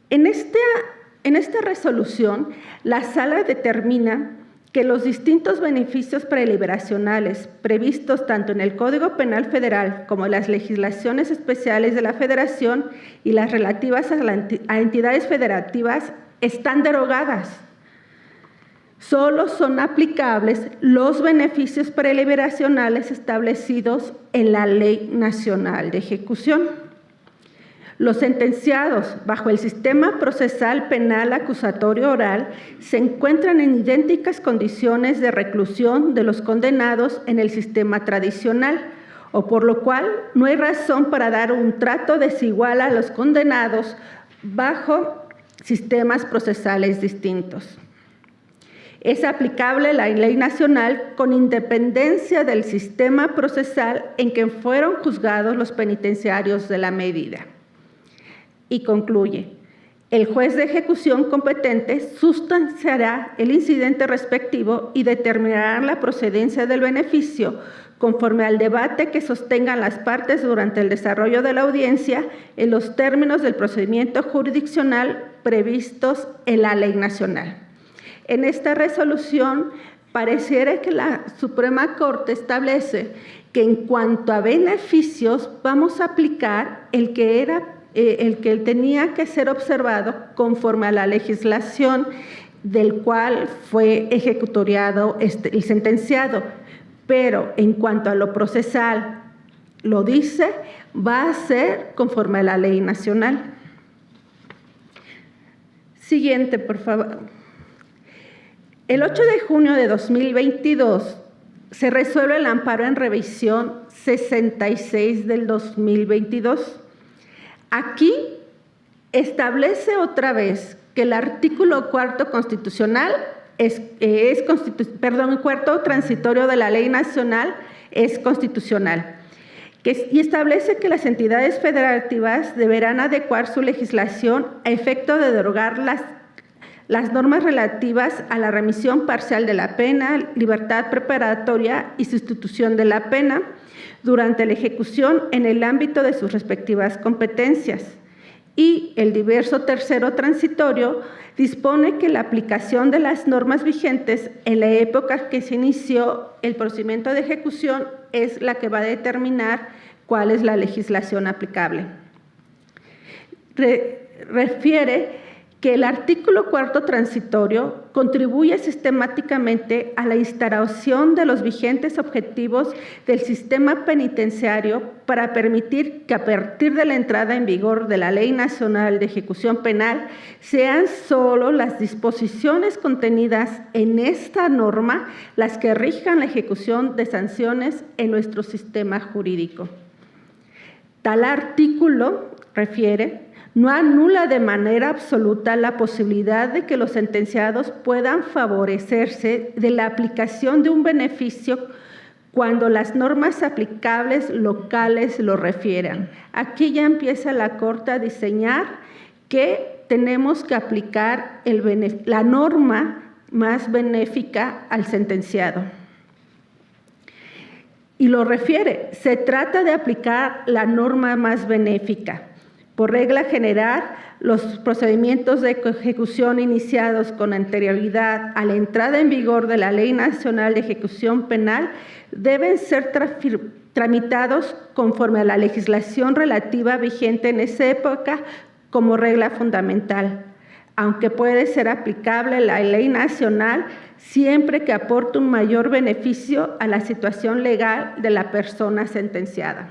En esta resolución, la sala determina que los distintos beneficios preliberacionales previstos tanto en el Código Penal Federal como en las legislaciones especiales de la Federación y las relativas a entidades federativas están derogadas. Solo son aplicables los beneficios preliberacionales establecidos en la Ley Nacional de Ejecución. Los sentenciados bajo el sistema procesal penal acusatorio oral se encuentran en idénticas condiciones de reclusión de los condenados en el sistema tradicional, o por lo cual no hay razón para dar un trato desigual a los condenados bajo sistemas procesales distintos. Es aplicable la ley nacional con independencia del sistema procesal en que fueron juzgados los penitenciarios de la medida. Y concluye, el juez de ejecución competente sustanciará el incidente respectivo y determinará la procedencia del beneficio conforme al debate que sostengan las partes durante el desarrollo de la audiencia en los términos del procedimiento jurisdiccional previstos en la ley nacional. En esta resolución pareciera que la Suprema Corte establece que en cuanto a beneficios vamos a aplicar el que tenía que ser observado conforme a la legislación del cual fue ejecutoriado el sentenciado. Pero en cuanto a lo procesal, lo dice, va a ser conforme a la ley nacional. Siguiente, por favor. El 8 de junio de 2022 se resuelve el amparo en revisión 66 del 2022. Aquí establece otra vez que el artículo 4º constitucional cuarto transitorio de la ley nacional es constitucional y establece que las entidades federativas deberán adecuar su legislación a efecto de derogar las normas relativas a la remisión parcial de la pena, libertad preparatoria y sustitución de la pena durante la ejecución en el ámbito de sus respectivas competencias. Y el diverso tercero transitorio dispone que la aplicación de las normas vigentes en la época que se inició el procedimiento de ejecución es la que va a determinar cuál es la legislación aplicable. Refiere que el artículo 4º transitorio contribuye sistemáticamente a la instauración de los vigentes objetivos del sistema penitenciario para permitir que a partir de la entrada en vigor de la Ley Nacional de Ejecución Penal sean solo las disposiciones contenidas en esta norma las que rijan la ejecución de sanciones en nuestro sistema jurídico. Tal artículo, refiere, no anula de manera absoluta la posibilidad de que los sentenciados puedan favorecerse de la aplicación de un beneficio cuando las normas aplicables locales lo refieran. Aquí ya empieza la Corte a diseñar que tenemos que aplicar la norma más benéfica al sentenciado. Y lo refiere, se trata de aplicar la norma más benéfica. Por regla general, los procedimientos de ejecución iniciados con anterioridad a la entrada en vigor de la Ley Nacional de Ejecución Penal deben ser tramitados conforme a la legislación relativa vigente en esa época como regla fundamental, aunque puede ser aplicable la Ley Nacional siempre que aporte un mayor beneficio a la situación legal de la persona sentenciada.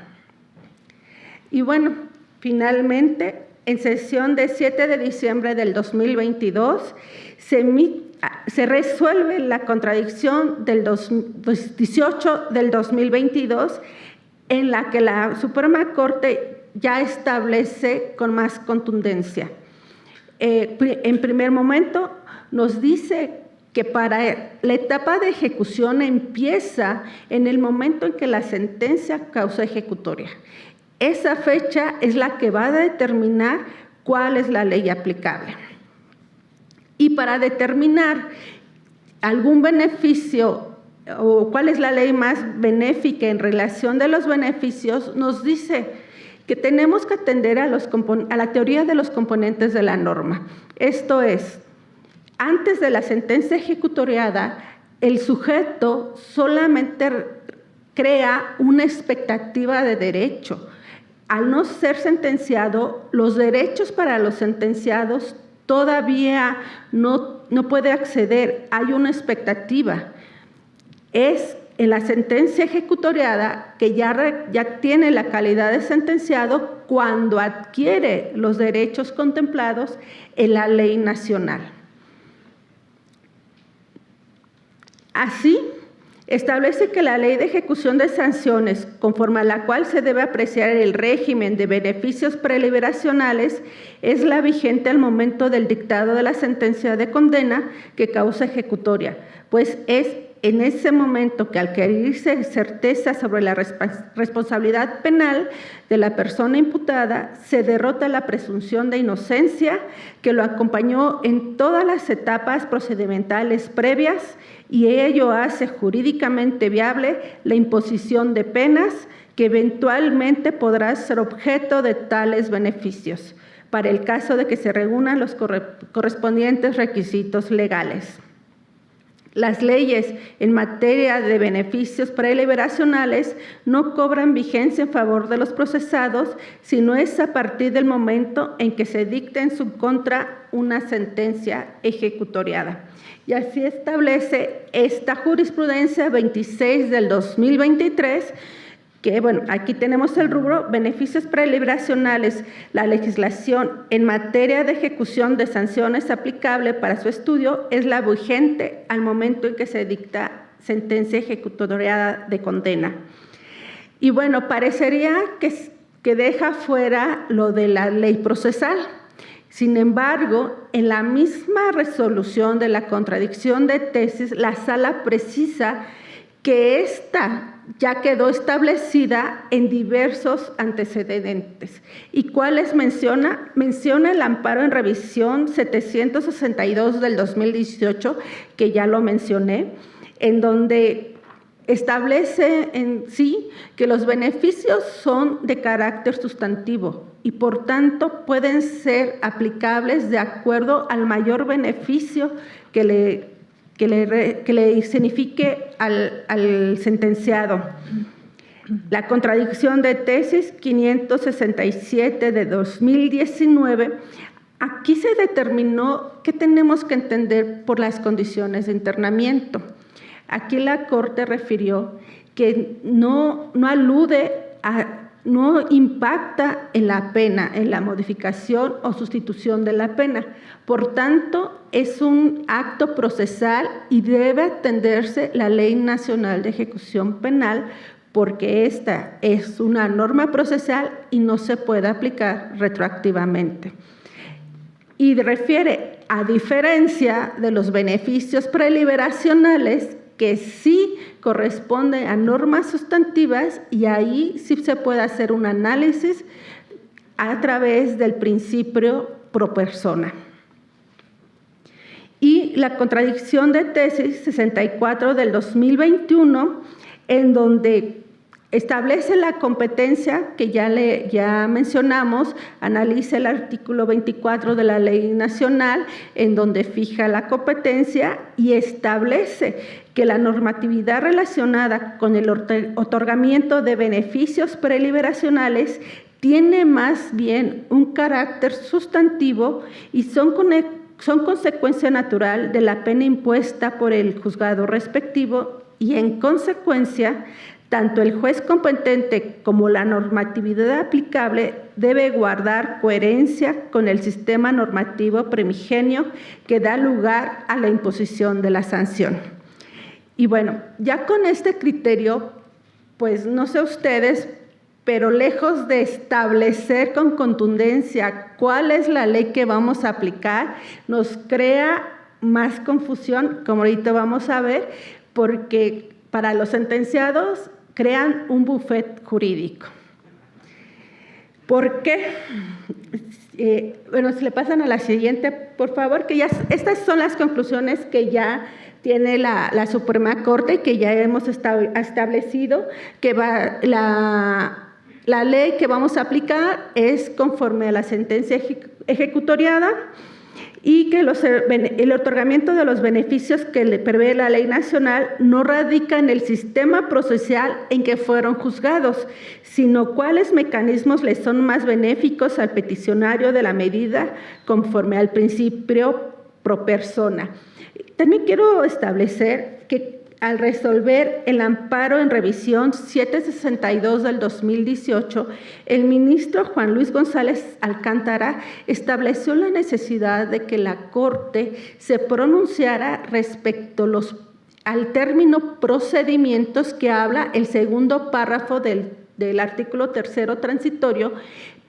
Y bueno, finalmente, en sesión de 7 de diciembre del 2022, se resuelve la contradicción del 18 del 2022, en la que la Suprema Corte ya establece con más contundencia. En primer momento nos dice que para la etapa de ejecución empieza en el momento en que la sentencia causa ejecutoria. Esa fecha es la que va a determinar cuál es la ley aplicable. Y para determinar algún beneficio o cuál es la ley más benéfica en relación de los beneficios, nos dice que tenemos que atender a la teoría de los componentes de la norma. Esto es, antes de la sentencia ejecutoriada, el sujeto solamente crea una expectativa de derecho. Al no ser sentenciado, los derechos para los sentenciados todavía no puede acceder, hay una expectativa. Es en la sentencia ejecutoriada que ya tiene la calidad de sentenciado cuando adquiere los derechos contemplados en la ley nacional. Así, establece que la ley de ejecución de sanciones, conforme a la cual se debe apreciar el régimen de beneficios preliberacionales, es la vigente al momento del dictado de la sentencia de condena que causa ejecutoria, pues es en ese momento que al adquirirse certeza sobre la responsabilidad penal de la persona imputada, se derrota la presunción de inocencia que lo acompañó en todas las etapas procedimentales previas, y ello hace jurídicamente viable la imposición de penas que eventualmente podrá ser objeto de tales beneficios, para el caso de que se reúnan los correspondientes requisitos legales. Las leyes en materia de beneficios preliberacionales no cobran vigencia en favor de los procesados, sino es a partir del momento en que se dicte en su contra una sentencia ejecutoriada. Y así establece esta jurisprudencia 26 del 2023, que, bueno, aquí tenemos el rubro beneficios preliberacionales. La legislación en materia de ejecución de sanciones aplicable para su estudio es la vigente al momento en que se dicta sentencia ejecutoriada de condena. Y bueno, parecería que deja fuera lo de la ley procesal. Sin embargo, en la misma resolución de la contradicción de tesis, la Sala precisa que esta ya quedó establecida en diversos antecedentes. ¿Y cuáles menciona? Menciona el amparo en revisión 762 del 2018, que ya lo mencioné, en donde establece en sí que los beneficios son de carácter sustantivo y por tanto pueden ser aplicables de acuerdo al mayor beneficio que le signifique al sentenciado. La contradicción de tesis 567 de 2019, aquí se determinó qué tenemos que entender por las condiciones de internamiento. Aquí la Corte refirió que no impacta en la pena, en la modificación o sustitución de la pena. Por tanto, es un acto procesal y debe atenderse la Ley Nacional de Ejecución Penal, porque esta es una norma procesal y no se puede aplicar retroactivamente. Y refiere, a diferencia de los beneficios preliberacionales, que sí corresponde a normas sustantivas, y ahí sí se puede hacer un análisis a través del principio pro persona. Y la contradicción de tesis 64 del 2021, en donde establece la competencia que ya mencionamos, analiza el artículo 24 de la Ley Nacional, en donde fija la competencia y establece que la normatividad relacionada con el otorgamiento de beneficios preliberacionales tiene más bien un carácter sustantivo y son consecuencia natural de la pena impuesta por el juzgado respectivo y, en consecuencia, Tanto el juez competente como la normatividad aplicable debe guardar coherencia con el sistema normativo primigenio que da lugar a la imposición de la sanción. Y bueno, ya con este criterio, pues no sé ustedes, pero lejos de establecer con contundencia cuál es la ley que vamos a aplicar, nos crea más confusión, como ahorita vamos a ver, porque para los sentenciados crean un bufet jurídico. ¿Por qué? Bueno, si le pasan a la siguiente, por favor, que ya estas son las conclusiones que ya tiene la Suprema Corte, que ya hemos establecido, que la ley que vamos a aplicar es conforme a la sentencia ejecutoriada, y que el otorgamiento de los beneficios que le prevé la ley nacional no radica en el sistema procesal en que fueron juzgados, sino cuáles mecanismos les son más benéficos al peticionario de la medida conforme al principio pro persona. También quiero establecer que al resolver el amparo en revisión 762 del 2018, el ministro Juan Luis González Alcántara estableció la necesidad de que la Corte se pronunciara respecto al término procedimientos que habla el segundo párrafo del artículo tercero transitorio,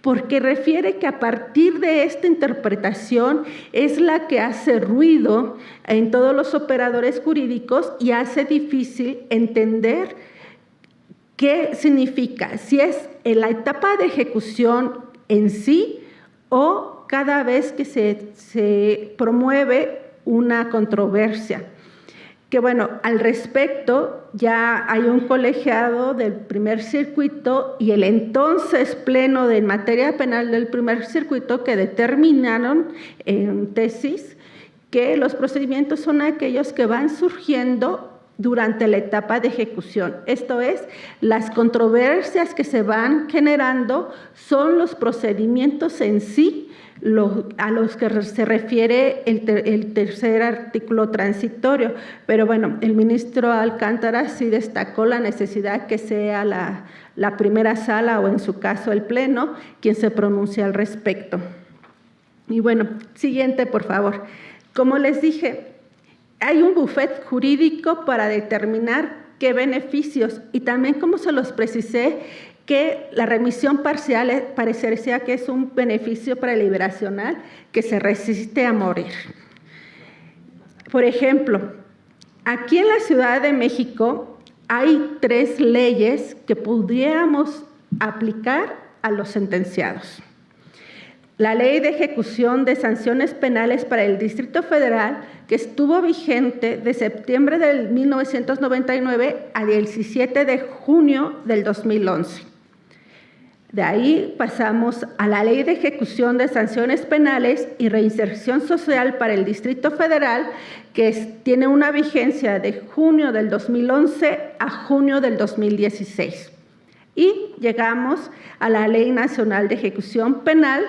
porque refiere que a partir de esta interpretación es la que hace ruido en todos los operadores jurídicos y hace difícil entender qué significa, si es en la etapa de ejecución en sí o cada vez que se promueve una controversia. Que bueno, al respecto ya hay un colegiado del primer circuito y el entonces pleno de materia penal del primer circuito que determinaron en tesis que los procedimientos son aquellos que van surgiendo durante la etapa de ejecución. Esto es, las controversias que se van generando son los procedimientos en sí a los que se refiere el tercer artículo transitorio. Pero bueno, el ministro Alcántara sí destacó la necesidad que sea la primera sala o en su caso el pleno quien se pronuncie al respecto. Y bueno, siguiente por favor. Como les dije, hay un bufet jurídico para determinar qué beneficios y también como se los precisé, que la remisión parcial parecería que es un beneficio preliberacional que se resiste a morir. Por ejemplo, aquí en la Ciudad de México hay 3 leyes que pudiéramos aplicar a los sentenciados. La Ley de Ejecución de Sanciones Penales para el Distrito Federal, que estuvo vigente de septiembre de 1999 a 17 de junio del 2011. De ahí pasamos a la Ley de Ejecución de Sanciones Penales y Reinserción Social para el Distrito Federal, que tiene una vigencia de junio del 2011 a junio del 2016. Y llegamos a la Ley Nacional de Ejecución Penal,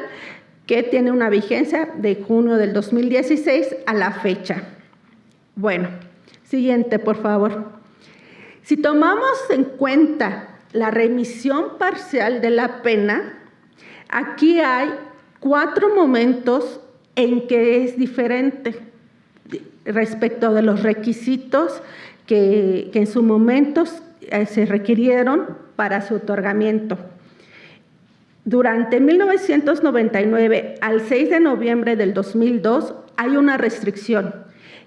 que tiene una vigencia de junio del 2016 a la fecha. Bueno, siguiente, por favor. Si tomamos en cuenta la remisión parcial de la pena, aquí hay 4 momentos en que es diferente respecto de los requisitos que en su momento se requirieron para su otorgamiento. Durante 1999 al 6 de noviembre del 2002 hay una restricción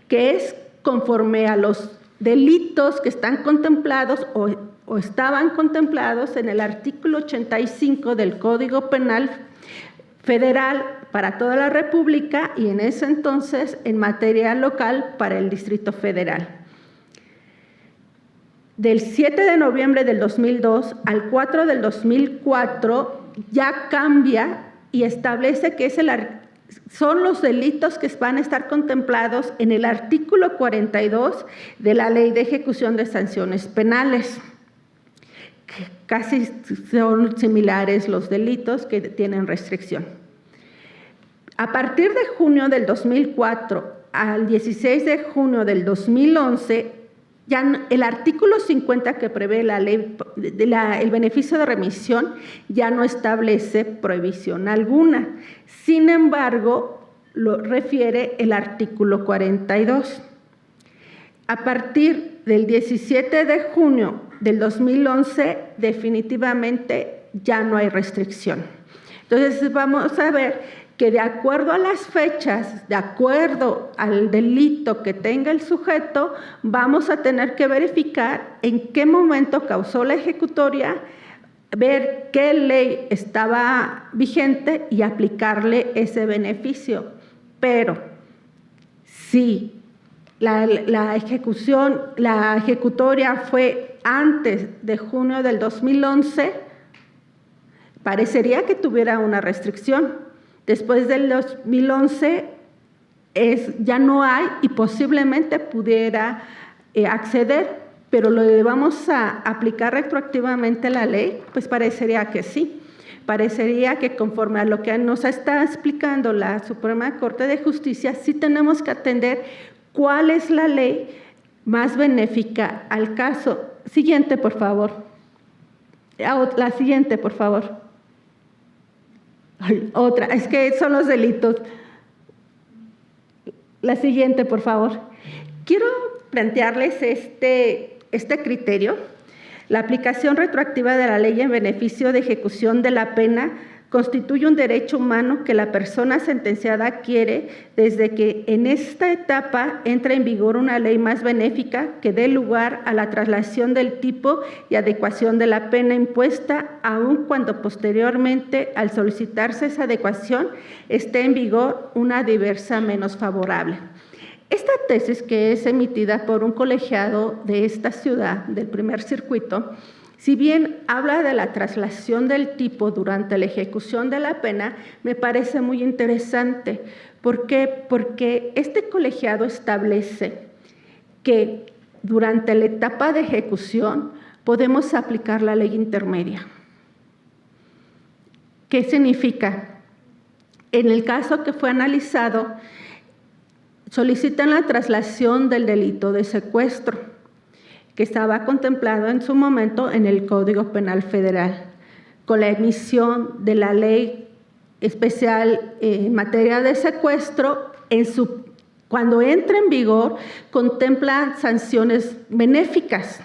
que es conforme a los delitos que están contemplados o estaban contemplados en el artículo 85 del Código Penal Federal para toda la República y en ese entonces en materia local para el Distrito Federal. Del 7 de noviembre del 2002 al 4 del 2004 ya cambia y establece que son los delitos que van a estar contemplados en el artículo 42 de la Ley de Ejecución de Sanciones Penales. Casi son similares los delitos que tienen restricción. A partir de junio del 2004 al 16 de junio del 2011, el artículo 50 que prevé la ley, el beneficio de remisión ya no establece prohibición alguna. Sin embargo, lo refiere el artículo 42. A partir del 17 de junio del 2011, definitivamente ya no hay restricción. Entonces, vamos a ver que de acuerdo a las fechas, de acuerdo al delito que tenga el sujeto, vamos a tener que verificar en qué momento causó la ejecutoria, ver qué ley estaba vigente y aplicarle ese beneficio. Pero si la ejecutoria fue antes de junio del 2011, parecería que tuviera una restricción. Después del 2011 ya no hay y posiblemente pudiera acceder, pero lo vamos a aplicar retroactivamente la ley, pues parecería que sí. Parecería que conforme a lo que nos está explicando la Suprema Corte de Justicia, sí tenemos que atender cuál es la ley más benéfica al caso. Siguiente, por favor. La siguiente, por favor. Otra, es que son los delitos. La siguiente, por favor. Quiero plantearles este criterio. La aplicación retroactiva de la ley en beneficio de ejecución de la pena constituye un derecho humano que la persona sentenciada adquiere desde que en esta etapa entra en vigor una ley más benéfica que dé lugar a la traslación del tipo y adecuación de la pena impuesta, aun cuando posteriormente, al solicitarse esa adecuación, esté en vigor una diversa menos favorable. Esta tesis, que es emitida por un colegiado de esta ciudad, del primer circuito, si bien habla de la traslación del tipo durante la ejecución de la pena, me parece muy interesante. ¿Por qué? Porque este colegiado establece que durante la etapa de ejecución podemos aplicar la ley intermedia. ¿Qué significa? En el caso que fue analizado, solicitan la traslación del delito de secuestro, que estaba contemplado en su momento en el Código Penal Federal, con la emisión de la ley especial en materia de secuestro, cuando entra en vigor, contempla sanciones benéficas.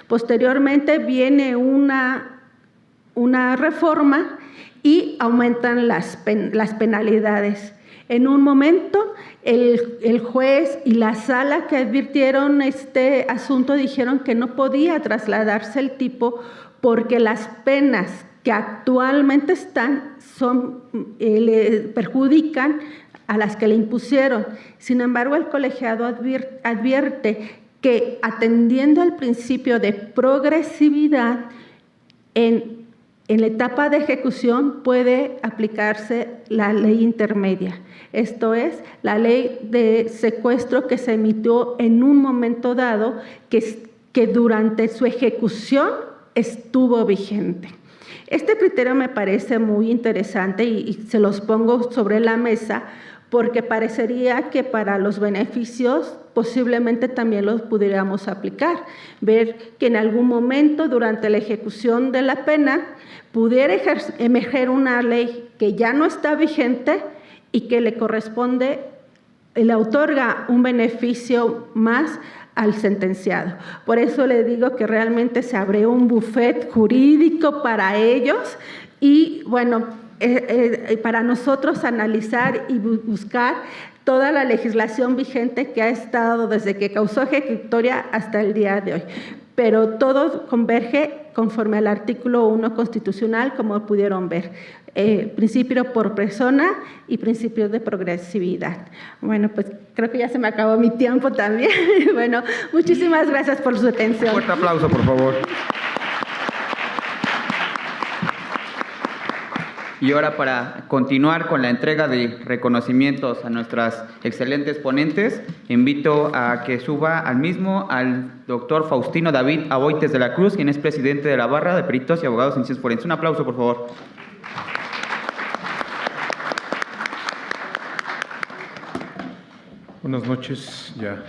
Posteriormente viene una reforma y aumentan las penalidades. En un momento, el juez y la sala que advirtieron este asunto dijeron que no podía trasladarse el tipo porque las penas que actualmente están le perjudican a las que le impusieron. Sin embargo, el colegiado advierte que, atendiendo al principio de progresividad, en la etapa de ejecución puede aplicarse la ley intermedia. Esto es, la ley de secuestro que se emitió en un momento dado que durante su ejecución estuvo vigente. Este criterio me parece muy interesante y se los pongo sobre la mesa porque parecería que para los beneficios posiblemente también los pudiéramos aplicar. Ver que en algún momento durante la ejecución de la pena pudiera emerger una ley que ya no está vigente y que le otorga un beneficio más al sentenciado. Por eso le digo que realmente se abre un buffet jurídico para ellos y, bueno, para nosotros analizar y buscar toda la legislación vigente que ha estado desde que causó ejecutoria hasta el día de hoy. Pero todo converge conforme al artículo 1 constitucional, como pudieron ver. Principio por persona y principio de progresividad. Bueno, pues creo que ya se me acabó mi tiempo también. Bueno, muchísimas gracias por su atención. Fuerte aplauso, por favor. Y ahora, para continuar con la entrega de reconocimientos a nuestras excelentes ponentes, invito a que suba al mismo al doctor Faustino David Aboites de la Cruz, quien es presidente de la Barra de Peritos y Abogados en Ciencias Forenses. Un aplauso, por favor. Buenas noches, ya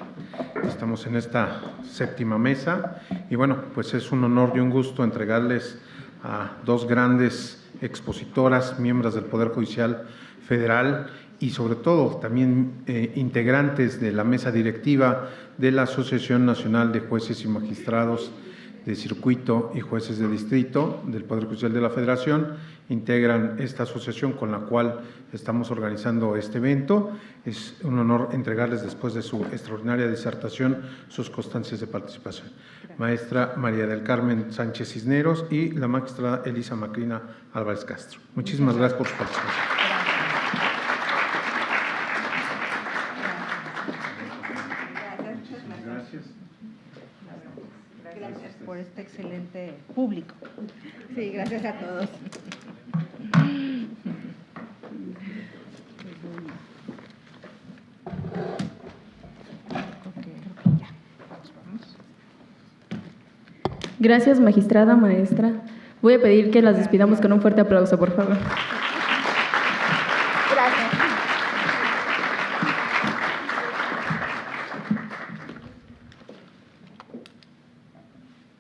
Estamos en esta séptima mesa y bueno, pues es un honor y un gusto entregarles a dos grandes expositoras, miembros del Poder Judicial Federal y sobre todo también integrantes de la mesa directiva de la Asociación Nacional de Jueces y Magistrados de Circuito y Jueces de Distrito del Poder Judicial de la Federación. Integran esta asociación con la cual estamos organizando este evento. Es un honor entregarles, después de su extraordinaria disertación, sus constancias de participación. Maestra María del Carmen Sánchez Cisneros y la magistrada Elisa Macrina Álvarez Castro. Muchísimas gracias por su participación. Gracias por este excelente público. Sí, gracias a todos. Gracias, magistrada, maestra. Voy a pedir que las despidamos con un fuerte aplauso, por favor.